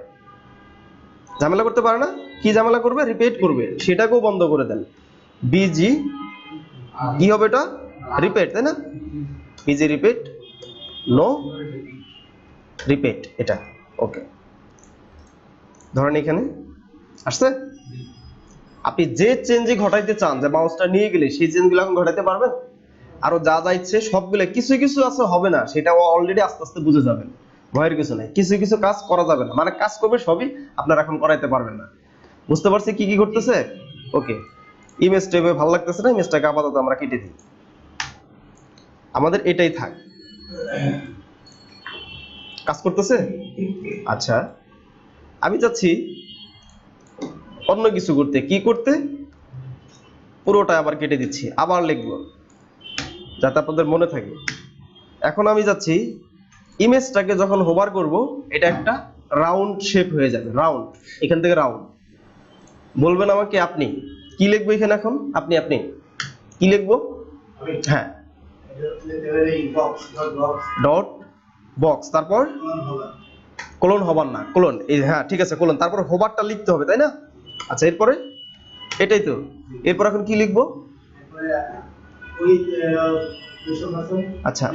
ঝামেলা করতে পারে না। কি ঝামেলা করবে? রিপিট করবে, সেটাকেও বন্ধ করে দেন। বিজি কি হবে? এটা রিপিট, তাই না? বিজি রিপিট, নো রিপিট, এটা ওকে। ধরেন এখানে আসছে, আপনি যে চেঞ্জই ঘটাইতে চান, যে মাউসটা নিয়ে গেলে সেই চেঞ্জগুলো এখন ঘটাইতে পারবেন। আরো যা যা ইচ্ছে সবগুলো, কিছু কিছু আছে হবে না, সেটা অলরেডি আস্তে আস্তে বুঝে যাবেন, ভয়ের কিছু নাই। কিছু কিছু কাজ করা যাবে না, মানে কাজ করবে সবই, আপনারা এখন করাইতে পারবেন না। বুঝতে পারছি কি কি করতেছে? ওকে, ইমেজটা এভাবে ভালো লাগতেছে না, ইমেজটাকে আপাতত আমরা কেটে দিই, আমাদের এটাই থাক। কাজ করতেছে। আচ্ছা, আমি চাচ্ছি অন্য কিছু করতে। কি করতে? পুরোটা আবার কেটে দিচ্ছি, আবার লিখবো যাতে আপনাদের মনে থাকে। এখন আমি যাচ্ছি, ইমেজটাকে যখন হোভার করব এটা একটা রাউন্ড শেপ হয়ে যাবে, রাউন্ড। এখান থেকে রাউন্ড বলবেন আমাকে আপনি কি লিখবো এখানে? এখন আপনি আপনি কি লিখবো? হ্যাঁ, ডট বক্স, তারপর কোলন হবার না, কোলন, এই হ্যাঁ ঠিক আছে, কোলন, তারপর হোভারটা লিখতে হবে, তাই না? আচ্ছা, এরপরে এটাই তো। এরপর এখন কি লিখবো? আচ্ছা,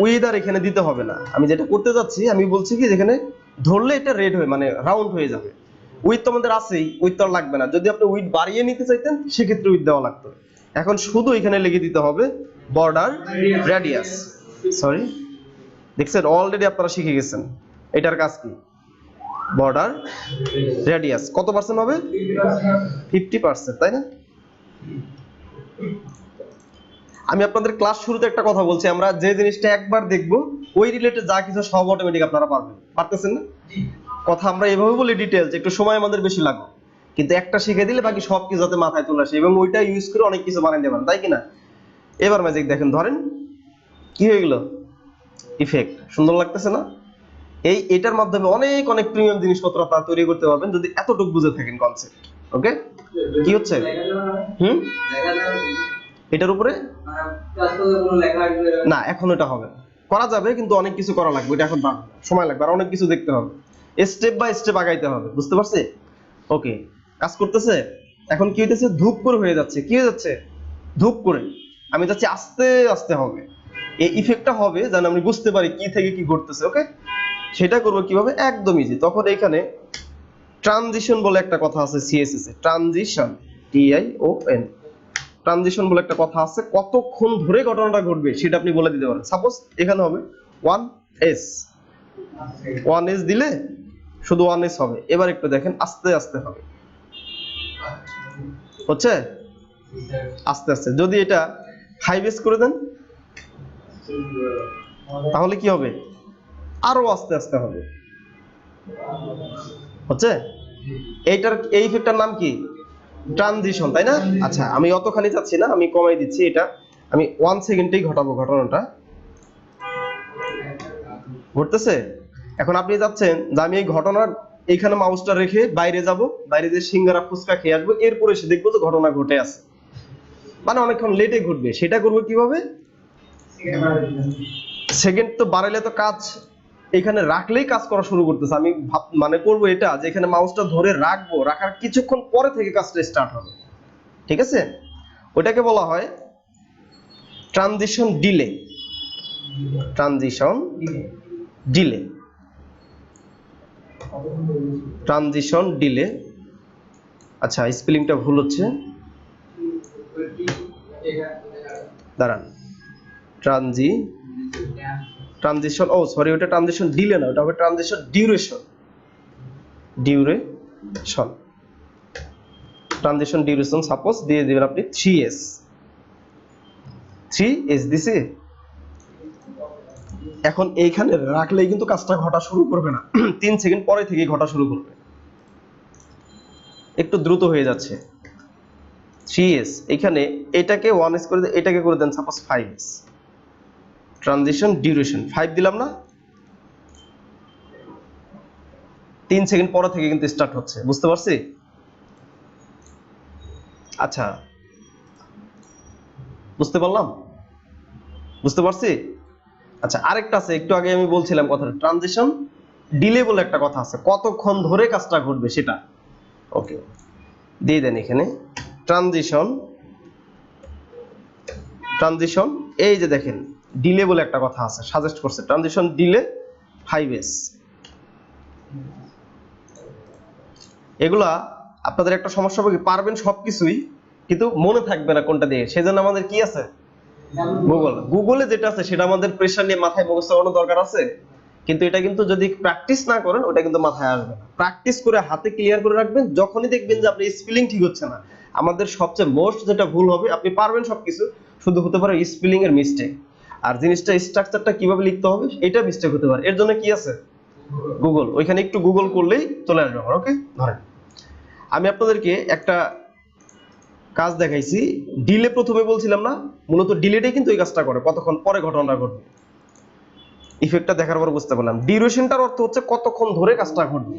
উইদার এখানে দিতে হবে না। আমি যেটা করতে যাচ্ছি, আমি বলছি কি যেখানে ধরলে এটা রেড হয়ে মানে রাউন্ড হয়ে যাবে। উইথ তো আমাদের আছেই, উইথ তো লাগবে না। যদি আপনি উইথ বাড়িয়ে নিতে চাইতেন সেক্ষেত্রে উইথ দেওয়া লাগতো। এখন শুধু এখানে লিখে দিতে হবে বর্ডার রেডিয়াস। সরি, দেখছেন অলরেডি আপনারা শিখে গেছেন এটার কাজ কি। বর্ডার রেডিয়াস কত পার্সেন্ট হবে? 50%, তাই না? আমি আপনাদের ক্লাস শুরুতে একটা কথা বলছি, আমরা যে জিনিসটা একবার দেখবো ওই রিলেটেড যা কিছু সব অটোমেটিক আপনারা পারবেন। পারতেছেন না? কথা আমরা এভাবে বলি ডিটেইলস, একটু সময় আমাদের বেশি লাগে, কিন্তু একটা শিখে দিলে বাকি সব কিছু যাতে মাথায় চলে আসে এবং ওইটা ইউজ করে অনেক কিছু বানাইতে পারেন, তাই কিনা? এবার ম্যাজিক দেখেন, ধরেন কি হয়ে গেল, ইফেক্ট। সুন্দর লাগতেছে না? এটার মাধ্যমে অনেক অনেক প্রিমিয়াম জিনিসপত্র আপনারা তৈরি করতে পারবেন যদি এতটুকু বুঝে থাকেন কনসেপ্ট। ওকে, কি হচ্ছে? এটার উপরে না, এখন এটা হবে করা যাবে, কিন্তু অনেক কিছু করা লাগবে, এটা এখন সময় লাগবে, আর অনেক কিছু দেখতে হবে, স্টেপ বাই স্টেপ আগাইতে হবে। বুঝতে পারছি? ওকে, কাজ করতেছে। এখন কি হইতেছে? ধূপ করে হয়ে যাচ্ছে। কি হয়ে যাচ্ছে? ধূপ করে। আমি যাচ্ছি আস্তে আস্তে হবে, এই ইফেক্টটা হবে যেন আমি বুঝতে পারি কি থেকে কি ঘটতেছে। ওকে, সেটা করব কিভাবে, একদম ইজি। তখন এখানে ট্রানজিশন বলে একটা কথা আছে সিএসএস এ, ট্রানজিশন, TION, ট্রানজিশন বলে একটা কথা আছে, কতক্ষণ ধরে ঘটনাটা ঘটবে সেটা আপনি বলে দিতে পারেন। সাপোজ এখানে হবে 1s, 1s দিলে শুধু 1s হবে। এবার একটু দেখেন আস্তে আস্তে হবে, হচ্ছে আস্তে আস্তে। যদি এটা 5s করে দেন তাহলে কি হবে, আরো আস্তে আস্তে হবে, হচ্ছে। এইটার এই ইফেক্টটার নাম কি, ট্রানজিশন, তাই না? আচ্ছা আমি অতখানি যাচ্ছি না, আমি কমাই দিচ্ছি। এটা আমি 1 সেকেন্ডেই ঘটাবো ঘটনাটা, ঘটতেছে। এখন আপনি যাচ্ছেন যে আমি এই ঘটনার এইখানে মাউসটা রেখে বাইরে যাব, বাইরে যে সিঙ্গারা ফুচকা খেয়ে আসবো, এরপরে এসে দেখবো যে ঘটনা ঘটে আছে, মানে অনেকক্ষণ লেটে ঘটবে। সেটা করবো কিভাবে, সেকেন্ড তো বাড়াইলে তো কাজ এখানে রাখলেই কাজ করা শুরু করতেছে। আমি মানে করবো এটা যে এখানে মাউসটা ধরে রাখবো, রাখার কিছুক্ষণ পরে থেকে কাজটা স্টার্ট হবে, ঠিক আছে? ওটাকে বলা হয় transition delay, transition delay, transition delay. আচ্ছা স্পেলিংটা ভুল হচ্ছে, দাঁড়ান, ট্রানজিশন, ও সরি, ওটা ট্রানজিশন ডিলে না, ওটা হবে transition duration, duration, transition duration. Suppose দিয়ে দিবেন আপনি 3s, 3s দিছি। এখন এইখানে রাখলেই কিন্তু কাজটা ঘটা শুরু করবে না, 3 সেকেন্ড পরে থেকেই ঘটা শুরু করবে, একটু দ্রুত হয়ে যাচ্ছে। 3s এখানে এটাকে 1s করে দেন, এটাকে করে দেন সাপোজ 5s, ট্রানজিশন ডিউরেশন 5 দিলাম না, 3 সেকেন্ড পরে থেকে কিন্তু স্টার্ট হচ্ছে, বুঝতে পারছি? আচ্ছা বুঝতে পারলাম, বুঝতে পারছি। আচ্ছা আরেকটা আছে, একটু আগে আমি বলছিলাম কথাটা, ট্রানজিশন ডিলে বলে একটা কথা আছে, কতক্ষণ ধরে কাজটা ঘটবে সেটা। ওকে দিয়ে দেন এখানে ট্রানজিশন, ট্রানজিশন এই যে দেখেন ডিলে বলে একটা কথা আছে, সাজেস্ট করছে ট্রানজিশন ডিলে 5s। এগুলা আপনাদের একটা সমস্যা হবে কি, পারবেন সবকিছুই কিন্তু মনে থাকবে না কোনটা দিয়ে, সেজন্য আমাদের কি আছে, গুগলে যেটা আছে সেটা আমাদের প্রেসার নিয়ে মাথায় মুখস্থ করানোর দরকার আছে। কিন্তু এটা কিন্তু যদি প্র্যাকটিস না করেন ওটা কিন্তু মাথায় আসবে না। প্র্যাকটিস করে হাতে ক্লিয়ার করে রাখবেন, যখনই দেখবেন যে আপনার স্পেলিং ঠিক হচ্ছে না। আমাদের সবচেয়ে মোস্ট যেটা ভুল হবে, আপনি পারবেন সবকিছু, শুধু হতে পারে স্পেলিং এর মিস্টেক, আর জিনিসটা স্ট্রাকচারটা কিভাবে লিখতে হবে এটা মিস্টেক হতে পারে। এর জন্য কি আছে, গুগল, ওইখানে একটু গুগল করলেই চলে আসবে আমার। ওকে ধরেন আমি আপনাদেরকে একটা কাজ দেখাইছি, ডিলে প্রথমে বলছিলাম না, মূলত ডিলেটাই কিন্তু এই কাজটা করে, কতক্ষণ পরে ঘটনাটা ঘটবে। ইফেক্টটা দেখার পর বুঝতে পারলাম ডিউরেশনটার অর্থ হচ্ছে কতক্ষণ ধরে কাজটা ঘটবে,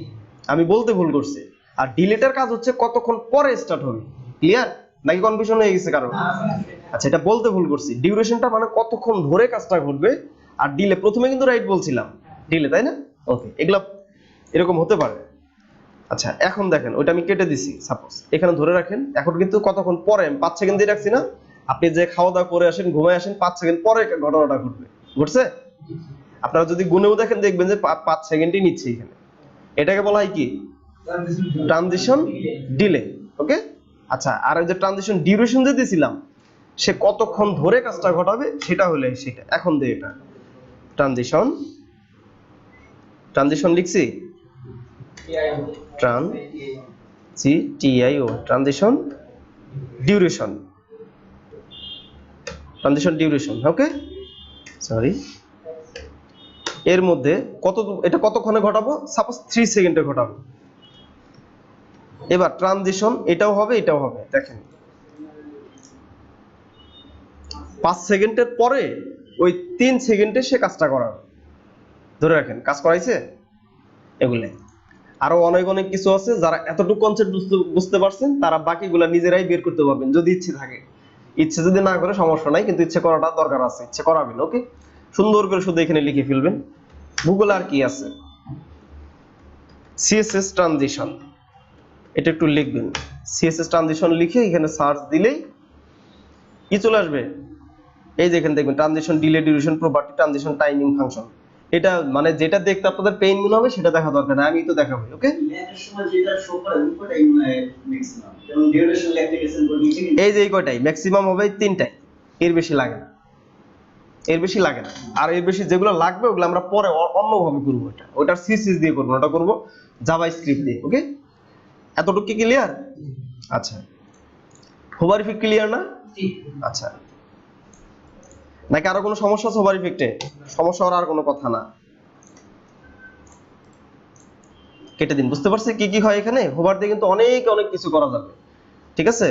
আমি বলতে ভুল করছি। আর ডিলেটার কাজ হচ্ছে কতক্ষণ পরে স্টার্ট হবে। ক্লিয়ার নাকি কনফিউশন হয়ে গেছে কারণ? আচ্ছা এটা বলতে ভুল করছি, ডিউরেশনটা মানে কতক্ষণ ধরে কাজটা ঘটবে, আর ডিলে প্রথমে কিন্তু রাইট বলছিলাম, ডিলে, তাই না? ওকে এগুলা এরকম হতে পারে। আচ্ছা এখন দেখেন ওইটা আমি কেটে দিছি, সাপোজ এখানে ধরে রাখেন, এখন কিন্তু কতক্ষণ পরে, 5 সেকেন্ড দিয়ে রাখছি না, আপনি যে খাওয়া দাওয়া করে আসেন, ঘুমায় আসেন, 5 সেকেন্ড পরে ঘটনাটা ঘটবে, ঘটছে? আপনারা যদি গুনেও দেখেন দেখবেন যে 5 সেকেন্ডই নিচ্ছে এখানে। এটাকে বলা হয় কি, ট্রানজিশন ডিলে। ওকে আচ্ছা আর ওই যে ট্রানজিশন ডিউরেশন যে দিয়েছিলাম, সে কতক্ষণ ধরে কাজটা ঘটাবে সেটা হলে সেটা। এখন দে এটা ট্রানজিশন, ট্রানজিশন লিখছি, TIO, transition duration, transition duration. ওকে সরি, এর মধ্যে কত, এটা কতক্ষণে ঘটাবো, সাপোজ 3 সেকেন্ডে ঘটাবো। এবার ট্রানজিশন এটাও হবে এটাও হবে, দেখেন 5 সেকেন্ডের পরে ওই 3 সেকেন্ডে সে কাজটা করাবে, ধরে রাখেন কাজ করাইছে। এগুলো আরো অনেক অনেক কিছু আছে, যারা এতটুকু কনসেপ্ট বুঝতে পারছেন তারা বাকিগুলা নিজেরাই বের করতে পারবেন যদি ইচ্ছে থাকে। ইচ্ছে যদি না করে সমস্যা নাই, কিন্তু ইচ্ছে করাটা দরকার আছে, ইচ্ছে করাবেন। ওকে সুন্দর করে শুধু এখানে লিখে ফেলবেন। গুগল আর কি আছে, সিএসএস ট্রানজিশন, এটা একটু লিখবেন, সিএসএস ট্রানজিশন লিখে এখানে সার্চ দিলেই কি চলে আসবে, এই যে এখানে দেখবেন transition delay, duration property, transition timing function. এটা মানে যেটা দেখতে আপনাদের পেইন মনে হবে সেটা দেখা দরকার না, আমি তো দেখাবো। ওকে, ম্যাথের সময় যেটা শো করে ওইটাই ম্যাক্সিমাম, যেমন ডিউরেশন অ্যাপ্লিকেশন কোড নিচে এই যে এই কয়টাই ম্যাক্সিমাম হবে, তিনটাই, এর বেশি লাগে না, এর বেশি লাগে না। আর এর বেশি যেগুলো লাগবে ওগুলো আমরা পরে অন্যভাবে করবো, ওটার সিসিস দিয়ে করবো, ওটা করবো জাভা স্ক্রিপ্ট দিয়ে। ওকে, এতটুকু কি ক্লিয়ার? আচ্ছা, হোভার ইফেক্ট ক্লিয়ার না? আচ্ছা, নাকি আরো কোনো সমস্যা আছে হোভার ইফেক্টে? সমস্যা হওয়ার আর কোনো কথা না, কেটে দিন। বুঝতে পারছি কি কি হয় এখানে? হোভার দিয়ে কিন্তু অনেক অনেক কিছু করা যাবে, ঠিক আছে?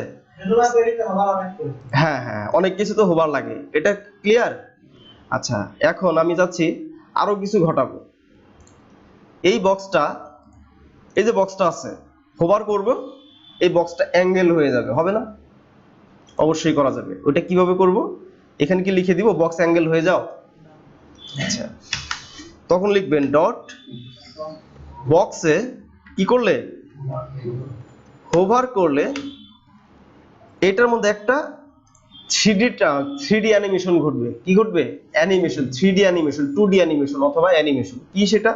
হ্যাঁ হ্যাঁ, অনেক কিছু তো হোভার লাগে, এটা ক্লিয়ার? আচ্ছা, এখন আমি যাচ্ছি আরো কিছু ঘটাবো। এই বক্সটা, এই যে বক্সটা আছে, হোভার করব, এই বক্সটা অ্যাঙ্গেল হয়ে যাবে, হবে না? অবশ্যই করা যাবে। ওটা কিভাবে করব? এখানে কি লিখে দিব বক্স অ্যাঙ্গেল হয়ে যাও? আচ্ছা, তখন লিখবেন ডট বক্সে কি করলে, হোভার করলে এটার মধ্যে একটা 3D অ্যানিমেশন ঘটবে। কি ঘটবে? Animation, 3D animation, 2D animation অথবা অ্যানিমেশন। কি সেটা?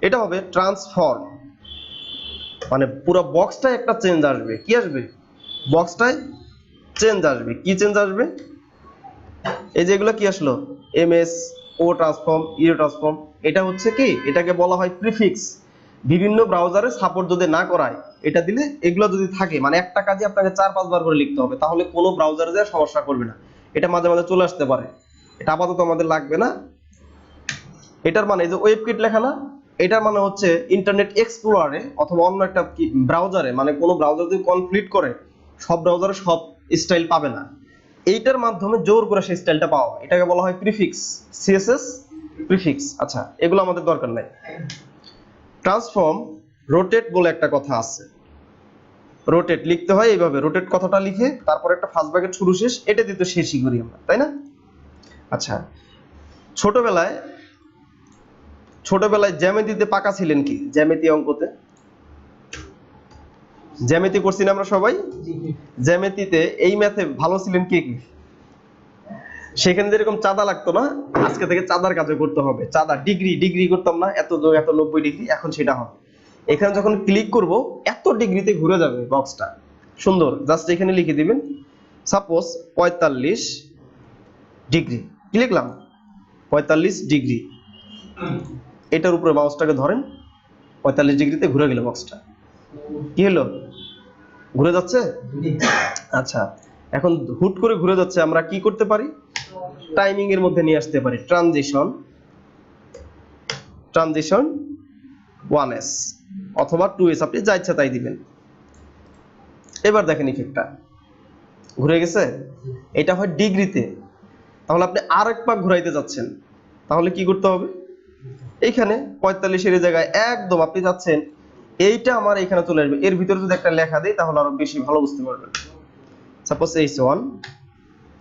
এটা হবে ট্রান্সফর্ম, মানে পুরো বক্সটায় একটা চেঞ্জ আসবে। কি আসবে? বক্সটায় চেঞ্জ আসবে। কি চেঞ্জ আসবে? এই যে এগুলো কি আসলো, MS, O transform, U transform, এটা হচ্ছে কি, এটাকে বলা হয় প্রিফিক্স। বিভিন্ন ব্রাউজারে সাপোর্ট যদি না করায়, এটা দিলে এগুলো যদি থাকে, মানে একটা কাজে আপনাকে 4-5 বার করে লিখতে হবে, তাহলে কোনো ব্রাউজারে যা সমস্যা করবে না। এটা মাঝে মাঝে চলে আসতে পারে, এটা আপাতত আমাদের লাগবে না। এটার মানে এই যে ওয়েবকিট লেখা না, এটার মানে হচ্ছে ইন্টারনেট এক্সপ্লোরারে অথবা অন্য একটা ব্রাউজারে, মানে কোনো ব্রাউজার যদি কমপ্লিট করে সব ব্রাউজারে সব স্টাইল পাবে না, এইটার মাধ্যমে জোর করে সেই স্টাইলটা পাওয়া, এটাকে বলা হয় প্রিফিক্স, সিএসএস প্রিফিক্স। আচ্ছা, এগুলো আমাদের দরকার নাই। ট্রান্সফর্ম, রোটেট বলে একটা কথা আছে, রোটেট লিখতে হয় এইভাবে, রোটেট কথাটা লিখে তারপর একটা ফার্স্ট ব্র্যাকেট শুরু শেষ, এটা দিতে শেষই করি আমরা, তাই না? আচ্ছা, ছোটবেলায় জ্যামিতিতে পাকা ছিলেন কি? জ্যামিতি অঙ্কতে জ্যামিতি করছি না আমরা সবাই? জ্যামিতিতে এই ম্যাথে ভালো ছিলেন কে কি? সেখানে যেরকম চাঁদা লাগতো না, আজকে থেকে চাঁদার কাজও করতে হবে। চাঁদা ডিগ্রি করতাম না, এত 90 ডিগ্রি, এখন সেটা হবে। এখানে যখন ক্লিক করব এত ডিগ্রিতে ঘুরে যাবে বক্সটা, সুন্দর। জাস্ট এখানে লিখে দিবেন সাপোজ 45 ডিগ্রি, কি লিখলাম? 45 ডিগ্রি। এটার উপরে মাউসটাকে ধরেন, 45 ডিগ্রিতে ঘুরে গেল বক্সটা। কি হলো? ঘুরে যাচ্ছে? আচ্ছা, এখন হুট করে ঘুরে যাচ্ছে, আমরা কি করতে পারি? টাইমিং এর মধ্যে নিয়ে আসতে পারি, ট্রানজিশন 1s অথবা 2s, আপনি যা ইচ্ছা তাই দিবেন। এবার দেখেন ইফেক্টটা ঘুরে গেছে, এটা হয় ডিগ্রিতে। তাহলে আপনি আরেক পাক ঘুরাইতে যাচ্ছেন, তাহলে কি করতে হবে? এইখানে 45 এর জায়গায় একদম আপনি যাচ্ছেন, এইটা আমার এখানে চলে আসবে। এর ভিতরে যদি একটা লেখা দেই তাহলে আরো বেশি ভালো বুঝতে পারবেন। সাপোজ H1,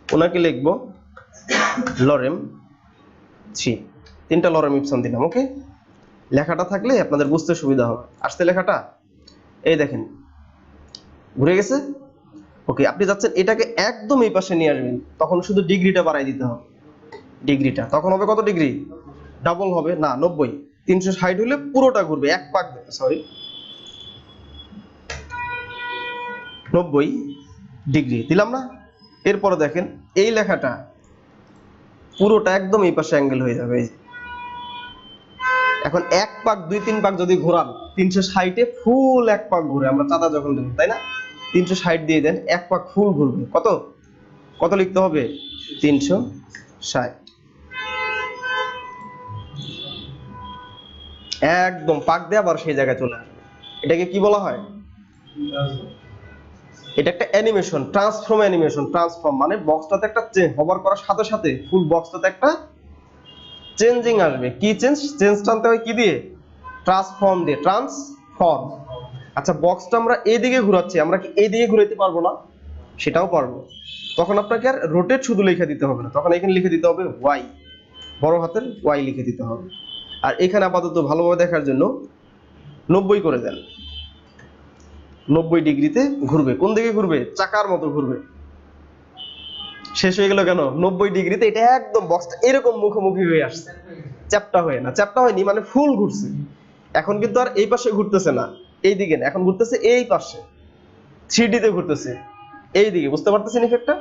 ওনাকে লিখবো লরেম 3, 3টা লরেম ইপসন দিলাম। ওকে, লেখাটা থাকলে আপনাদের বুঝতে সুবিধা হবে। আসছে লেখাটা, এই দেখেন ঘুরে গেছে। ওকে, আপনি যাচ্ছেন এটাকে একদম এই পাশে নিয়ে আসবেন, তখন শুধু ডিগ্রিটা বাড়াই দিতে হবে। ডিগ্রিটা তখন হবে কত ডিগ্রি? ডাবল হবে না, 90। 360 হলে পুরোটা ঘুরবে, এক পাক, সরি 90 ডিগ্রি দিলাম না? এরপরে দেখেন এই লেখাটা পুরোটা একদম এই পাশে অ্যাঙ্গেল হয়ে যাবে। এখন এক পাক 2-3 পাক যদি ঘোরান, 360-এ ফুল এক পাক ঘুরে, আমরা চাঁদা যখন দেব, তাই না? 360 দিয়ে দেন, এক পাক ফুল ঘুরবে। কত কত লিখতে হবে? 360। একদম পাক দিয়ে আবার সেই জায়গায় চলে আসবে। এটাকে কি বলা হয়? এটা একটা অ্যানিমেশন, ট্রান্সফর্ম অ্যানিমেশন। ট্রান্সফর্ম মানে বক্সটাতে একটা হোভার করার সাথে সাথে ফুল বক্সটাতে একটা চেঞ্জিং আসবে। কি চেঞ্জ? চেঞ্জ টানতে হয় কি দিয়ে? ট্রান্সফর্ম দিয়ে, ট্রান্সফর্ম। আচ্ছা, বক্সটা আমরা এইদিকে ঘোরাচ্ছি, আমরা কি এইদিকে ঘুরাইতে পারবো না? সেটাও পারবো। তখন আপনাকে আর রোটেট শুধু লিখে দিতে হবে না, তখন এখানে লিখে দিতে হবে ওয়াই, বড় হাতের ওয়াই লিখে দিতে হবে। আর এখানে আপাতত ভালোভাবে দেখার জন্য 90 করে দেন। 90 ডিগ্রিতে ঘুরবে। কোন দিকে ঘুরবে? চাকার মতো ঘুরবে। শেষ হয়ে গেল কেন? 90 ডিগ্রিতে এটা একদম বক্সটা এরকম মুখোমুখি হয়ে আসছে। চ্যাপ্টা হয়ে না, চ্যাপ্টা হয়নি মানে ফুল ঘুরছে। এখন কিন্তু আর এই পাশে ঘুরতেছে না, এই দিকে না, এখন ঘুরতেছে এই পাশে, 3D তে ঘুরতেছে এই দিকে। বুঝতে পারতেছেন ইফেক্টটা?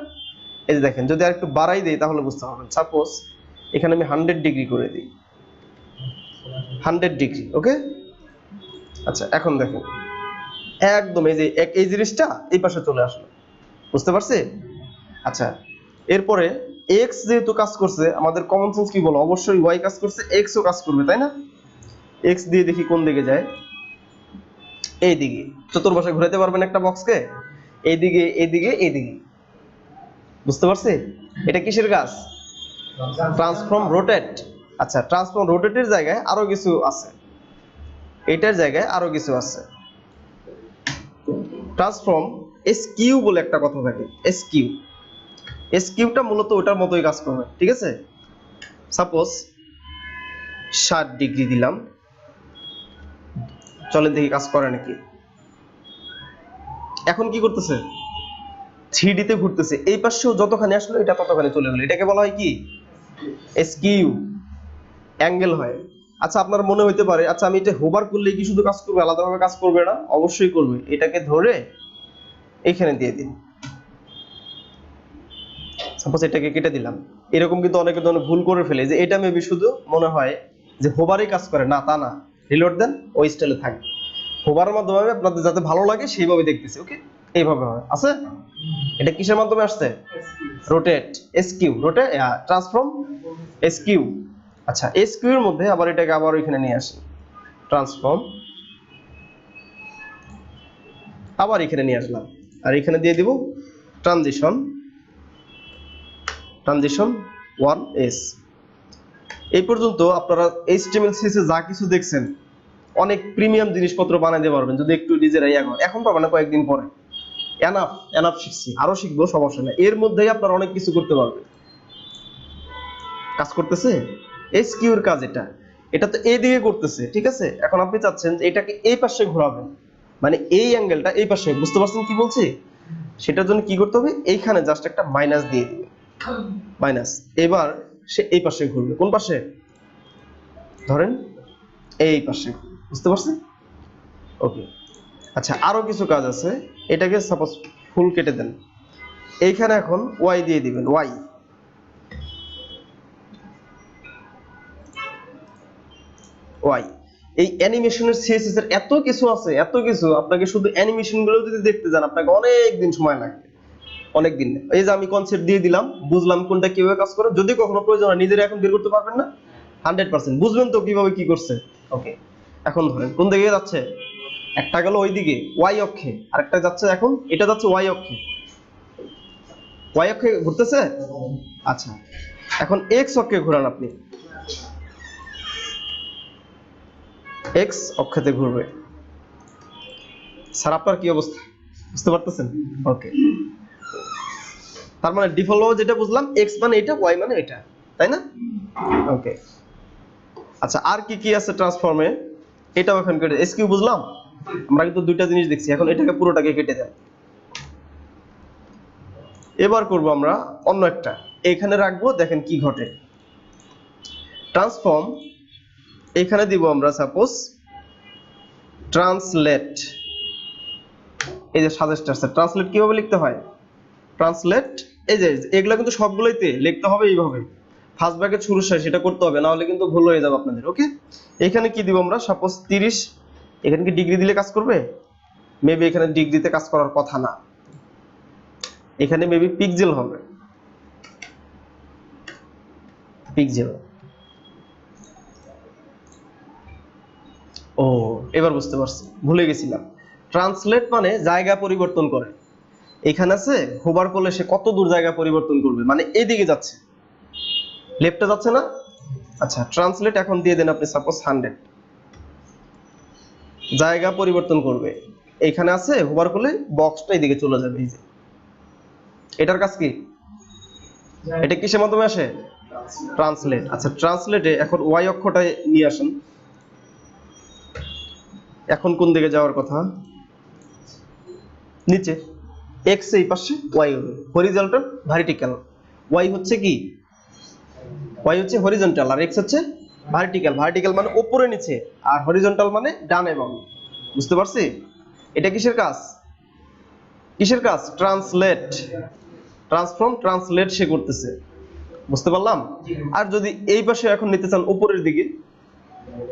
এই যে দেখেন, যদি আর একটু বাড়াই দেই তাহলে বুঝতে পারবেন। সাপোজ এখানে আমি 100 ডিগ্রি করে দিই, 100 ডিগ্রি, ওকে। আচ্ছা এখন দেখেন একদম এই যে এই জিনিসটা এই পাশে চলে আসলো, বুঝতে পারছি? আচ্ছা এরপরে এক্স যেহেতু কাজ করছে, আমাদের কমন সেন্স কি বলো, অবশ্যই ওয়াই কাজ করছে, এক্স ও কাজ করবে, তাই না? এক্স দিয়ে দেখি কোন দিকে যায়, এই দিকে। চতুর্পাশে ঘুরাতে পারবেন একটা বক্সকে, এইদিকে এইদিকে এইদিকে, বুঝতে পারছি? এটা কিসের কাজ? Transform rotate. আচ্ছা ট্রান্সফর্ম রোটেটের জায়গায় আরো কিছু আছে, এটার জায়গায় আরো কিছু আছে। ট্রান্সফর্ম এসকিউ বলে একটা কথা থাকে, এসকিউ। এসকিউটা মূলত ওটার মতোই কাজ করবে, ঠিক আছে? সাপোজ 60 ডিগ্রি দিলাম, চলেন দেখি কাজ করে নাকি। এখন কি করতেছে? 3D তে ঘুরতেছে, এই পাশেও যতখানি আসলো এটা ততখানি চলে গেল। এটাকে বলা হয় কি? এসকিউ, অ্যাঙ্গেল হয়। আচ্ছা আপনার মনে হইতে পারে, আচ্ছা আমি এটা হোভার করলে কি শুধু কাজ করবে, আলাদাভাবে কাজ করবে না? অবশ্যই করবে। এটাকে ধরে এখানে দিয়ে দিন, সাপোজ এটাকে কেটে দিলাম। এরকম কিন্তু অনেকে ধরনের ভুল করে ফেলে যে এটা মেবি শুধু মনে হয় যে হোভারই কাজ করে, না তা না। রিলোড দেন, ওই স্টাইলে থাকে। হোভারের মাধ্যমে আপনাদের যাতে ভালো লাগে সেইভাবে দেখতেছি, ওকে? এইভাবে হয় আছে। এটা কিসের মাধ্যমে আসছে? Rotate, SQ, rotate, transform SQ. আচ্ছা এসকিউ এর মধ্যে আবার এটাকে আবার এখানে নিয়ে আসি, ট্রান্সফর্ম, আবার এখানে নিয়ে আসলাম, আর এখানে দিয়ে দিব ট্রানজিশন, ট্রানজিশন 1s। এই পর্যন্ত আপনারা HTML CSS যা কিছু দেখছেন, অনেক প্রিমিয়াম জিনিসপত্র বানাইতে পারবেন যদি একটু নিজেরাই এখন পারবেন না, কয়েকদিন পরে। এনাফ এনাফ শিখছি, আরো শিখবো, সমস্যা নেই। এর মধ্যেই আপনারা অনেক কিছু করতে পারবেন। কাজ করতেছে এসকিউ এর কাজ, এটা এটা তো এই দিকে করতেছে, ঠিক আছে? এখন আপনি চাচ্ছেন যে এটাকে এই পাশে ঘোরাবেন, মানে এই অ্যাঙ্গেলটা এই পাশে, বুঝতে পারছেন কি বলছি? সেটার জন্য কি করতে হবে? এইখানে জাস্ট একটা মাইনাস দিয়ে দিবে, মাইনাস। এবার সে এই পাশে ঘুরবে, কোন পাশে? ধরেন এই পাশে, বুঝতে পারছেন? ওকে। আচ্ছা আরো কিছু কাজ আছে, এটাকে সাপোজ ফুল কেটে দেন, এইখানে এখন ওয়াই দিয়ে দিবেন, ওয়াই। ওয়াই এই অ্যানিমেশনের সিএসএস এর এত কিছু আছে, এত কিছু। আপনাকে শুধু অ্যানিমেশন গুলো যদি দেখতে যান আপনাকে অনেক দিন সময় লাগবে, অনেক দিন। এই যে আমি কনসেপ্ট দিয়ে দিলাম, বুঝলাম কোনটা কিভাবে কাজ করে। যদি কখনো প্রয়োজন হয় নিজেরা এখন বের করতে পারবেন না, 100% বুঝবেন তো কিভাবে কি করছে। ওকে এখন ধরেন কোন দিকে যাচ্ছে, একটা গেল ওইদিকে ওয়াই অক্ষে, আরেকটা যাচ্ছে, এখন এটা যাচ্ছে ওয়াই অক্ষে, ওয়াই অক্ষে ঘুরতেছে। আচ্ছা এখন এক্স অক্ষে ঘোরান আপনি, এক্স অক্ষেতে ঘুরবে। স্যার আপনার কি অবস্থা, বুঝতে পারতেছেন? ওকে তার মানে ডিফল্ট যেটা বুঝলাম, এক্স মানে এটা, ওয়াই মানে এটা, তাই না? ওকে আচ্ছা আর কি কি আছে ট্রান্সফর্মে, এটাও এখন কেটে এসকিউ বুঝলাম। আমরা কিন্তু দুইটা জিনিস দেখছি, এখন এটাকে পুরোটাকে কেটে দেন। এবার করব আমরা অন্য একটা, এখানে রাখবো, দেখেন কি ঘটে। ট্রান্সফর্ম এখানে দিব আমরা সাপোজ ট্রান্সলেট, এই যে সাজেস্ট আছে, ট্রান্সলেট কিভাবে লিখতে হয়, ট্রান্সলেট, এই যে এগুলা কিন্তু সবগুলোইতে লিখতে হবে এইভাবে, ফার্স্ট ব্র্যাকেট শুরু শেষ এটা করতে হবে, না হলে কিন্তু ভুল হয়ে যাবে আপনাদের। ওকে এখানে কি দিব আমরা, সাপোজ 30, এখানে কি ডিগ্রি দিলে কাজ করবে? মেবি এখানে ডিগ্রিতে কাজ করার কথা না, এখানে মেবি পিক্সেল হবে, পিক্সেল। ও এবার বুঝতে পারছি, ভুলে গেছিলাম। ট্রান্সলেট মানে জায়গা পরিবর্তন করে। এখানে আছে হোভার করলে সে কত দূর জায়গা পরিবর্তন করবে, মানে এইদিকে যাচ্ছে, লেফটে যাচ্ছে না। আচ্ছা ট্রান্সলেট এখন দিয়ে দেন আপনি সাপোজ 100, জায়গা পরিবর্তন করবে। এখানে আছে হোভার করলে বক্সটা এইদিকে চলে যাবে, এই যে এটার কাজ কি? এটা কিসের মাধ্যমে আসে? ট্রান্সলেট। আচ্ছা ট্রান্সলেটে এখন ওয়াই অক্ষটা নিয়ে আসেন, এখন কোন দিকে যাওয়ার কথা? নিচে, এক্স এই পাশে, ওয়াই হবে হরিজন্টাল ভার্টিক্যাল। ওয়াই হচ্ছে কি? ওয়াই হচ্ছে হরিজন্টাল আর এক্স হচ্ছে ভার্টিক্যাল, ভার্টিক্যাল মানে উপরে নিচে, আর হরিজন্টাল মানে ডানে বামে। বুঝতে পারছি? এটা কিসের কাজ? কিসের কাজ? ট্রান্সলেট, ট্রান্সফর্ম, ট্রান্সলেট সে করতেছে। বুঝতে পারলাম? আর যদি এই পাশে এখন নিতে চান উপরের দিকে,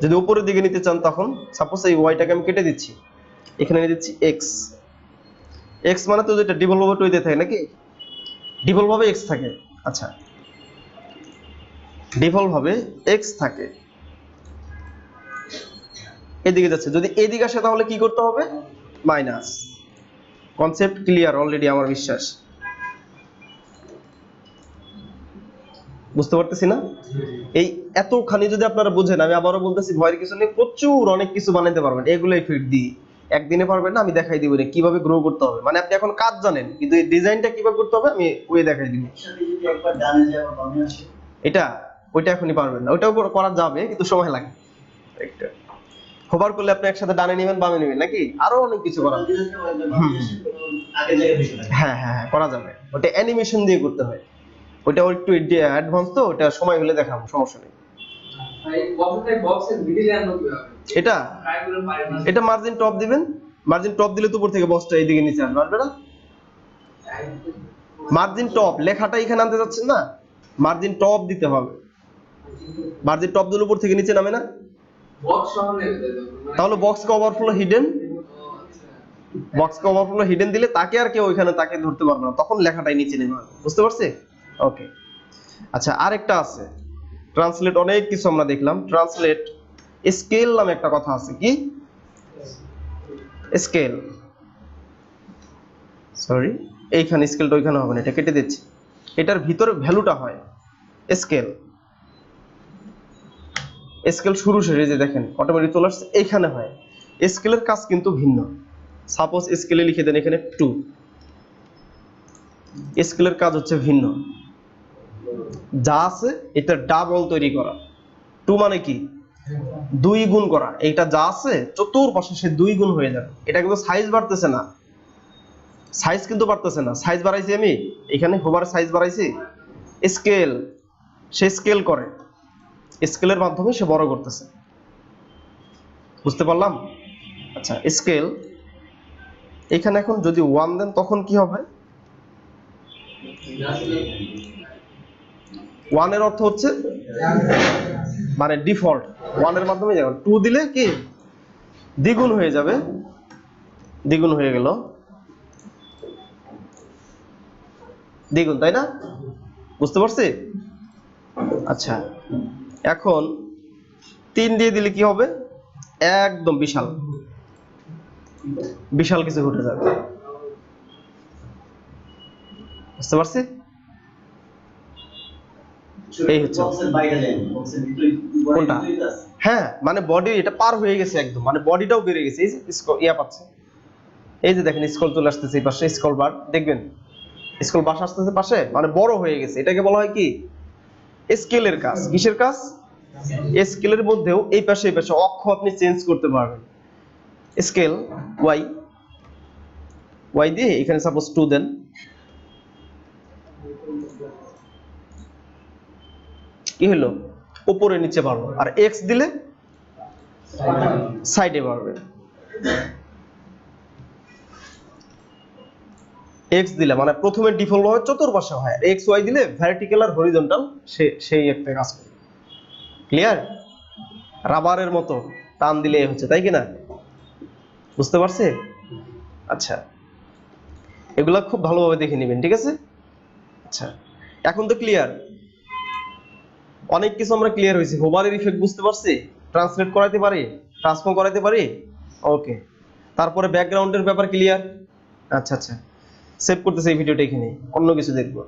যদি উপরের দিকে নিতে চান তখন সাপোজ এই ওয়াইটাকে আমি কেটে দিচ্ছি, এখানে নিয়ে দিচ্ছি এক্স। এক্স মানে তো যেটা ডিভলভ ভাবে টইতে থাকে নাকি, ডিভলভ ভাবে এক্স থাকে। আচ্ছা, ডিফল্ট ভাবে এক্স থাকে, এদিকে যাচ্ছে। যদি এদিকে আসে তাহলে কি করতে হবে? মাইনাস। কনসেপ্ট ক্লিয়ার অলরেডি আমার বিশ্বাস। বুঝতে পারতেছি না? এই এতখানি যদি আপনারা বুঝেন, আমি আবারও বলতেছি ভয়ের কিছু নেই, প্রচুর অনেক কিছু বানাইতে পারবেন এগুলোই ফিট দিয়ে। একদিনে পারবেন না, আমি দেখাই দিব কিভাবে গ্রো করতে হবে। মানে আপনি এখন কাজ জানেন কিন্তু এই ডিজাইনটা কিভাবে করতে হবে আমি ওই দেখাই দিব। সাথে যদি একবার ডানে যায় আবার বামে আসে, এটা ওইটা এখনই পারবেন না, ওইটাও করা যাবে কিন্তু সময় লাগে একটা। হোভার করলে আপনি একসাথে ডানে নেবেন বামে নেবেন নাকি, আরো অনেক কিছু করা যদি দেখতে পারেন যে বামে আসে, আগে জায়গায় বেশি লাগে। হ্যাঁ হ্যাঁ হ্যাঁ করা যাবে। ওটা অ্যানিমেশন দিয়ে করতে হয়, ওটা একটু অ্যাডভান্স তো, ওটা সময় হলে দেখাবো, সমস্যা নেই। এটা এটা মার্জিন টপ দিবেন, মার্জিন টপ দিলে তো উপর থেকে বক্সটা এইদিকে নিচে আসবে, আসবে না? মার্জিন টপ লেখাটা এখানে আনতে যাচ্ছেন না, মার্জিন টপ দিতে হবে। মার্জিন টপ দিলে উপর থেকে নিচে নামে না, তাহলে বক্স কে ওভারফ্লো হিডেন, বক্স কে ওভারফ্লো হিডেন দিলে তাকে আর কেউ ওইখানে তাকে ধরতে পারবে না, তখন লেখাটাই নিচে নেমে আসবে। বুঝতে পারছি? ওকে। আচ্ছা, আরেকটা আছে ট্রান্সলেট, অনেক কিছু আমরা দেখলাম। ট্রান্সলেট স্কেল নামে একটা কথা আছে। কি স্কেল? সরি, এইখানে স্কেলটা ওইখানে হবে না, এটা কেটে দিচ্ছি। এটার ভিতরে ভ্যালুটা হয় স্কেল। স্কেল শুরু শেষে যে দেখেন অটোমেটিক চলে আসছে, এইখানে হয়। স্কেলের কাজ কিন্তু ভিন্ন। সাপোজ স্কেলে লিখে দেন এখানে 2, স্কেলের কাজ হচ্ছে ভিন্ন। যা আছে এটা ডাবল তৈরি করা। 2 মানে কি? 2 গুণ করা। এইটা যা আছে চতুর্পাশে সে 2 গুণ হয়ে যাবে। এটা কিন্তু সাইজ বাড়তেছে না, সাইজ কিন্তু বাড়তেছে না। সাইজ বাড়াইছি আমি এখানে, হোভার সাইজ বাড়াইছি। স্কেল, সে স্কেল করে, স্কেলের মাধ্যমে সে বড় করতেছে। বুঝতে পারলাম? আচ্ছা, স্কেল এখানে এখন যদি 1 দেন তখন কি হবে? 1 এর অর্থ হচ্ছে মানে ডিফল্ট, 1 এর মাধ্যমে যাবে। 2 দিলে কি দ্বিগুণ হয়ে যাবে, দ্বিগুণ হয়ে গেল, দ্বিগুণ, তাই না? বুঝতে পারছি? আচ্ছা, এখন 3 দিয়ে দিলে কি হবে? একদম বিশাল, বিশাল কিছু ঘটে যাবে। বুঝতে পারছি? এই হচ্ছে বক্সের বাইরে যায়, বক্সের ভিতরে কোনটা? হ্যাঁ, মানে বডি এটা পার হয়ে গেছে একদম, মানে বডিটাও বেড়ে গেছে। এই যে ইয়া পাচ্ছে, এই যে দেখেন স্ক্রল চলে আসতেছে এই পাশে, স্ক্রল বার দেখবেন, স্ক্রল বার আসতেছে পাশে, মানে বড় হয়ে গেছে। এটাকে বলা হয় কি? স্কেলের কাজ। কিসের কাজ? স্কেলের মধ্যেও এই পাশে এই পাশে অক্ষ আপনি চেঞ্জ করতে পারবেন। স্কেল ওয়াই, ওয়াই দিয়ে এখানে সাপোজ 2 দেন, কি হলো? উপরে নিচে বাড়বে। আর এক্স দিলে সাইডে বাড়বে। এক্স দিলে মানে প্রথমে ডিফল্ট হয় চতুর্পাশে হয়, এক্স ওয়াই দিলে ভার্টিক্যাল আর হরিজন্টাল সেই একটা কাজ করে। ক্লিয়ার? রাবারের মতো টান দিলে হচ্ছে, তাই কি না? বুঝতে পারছে? আচ্ছা, এগুলা খুব ভালোভাবে দেখে নেবেন, ঠিক আছে? আচ্ছা, এখন তো ক্লিয়ার, অনেক কিছু আমরা ক্লিয়ার হয়েছি। হোভারের ইফেক্ট বুঝতে পারছি, ট্রান্সলেট করাইতে পারি, ট্রান্সফর্ম করাইতে পারি। ওকে, তারপরে ব্যাকগ্রাউন্ডের ব্যাপার ক্লিয়ার। আচ্ছা আচ্ছা, সেভ করতেছি এই ভিডিওটা, এখানে অন্য কিছু দেখবো।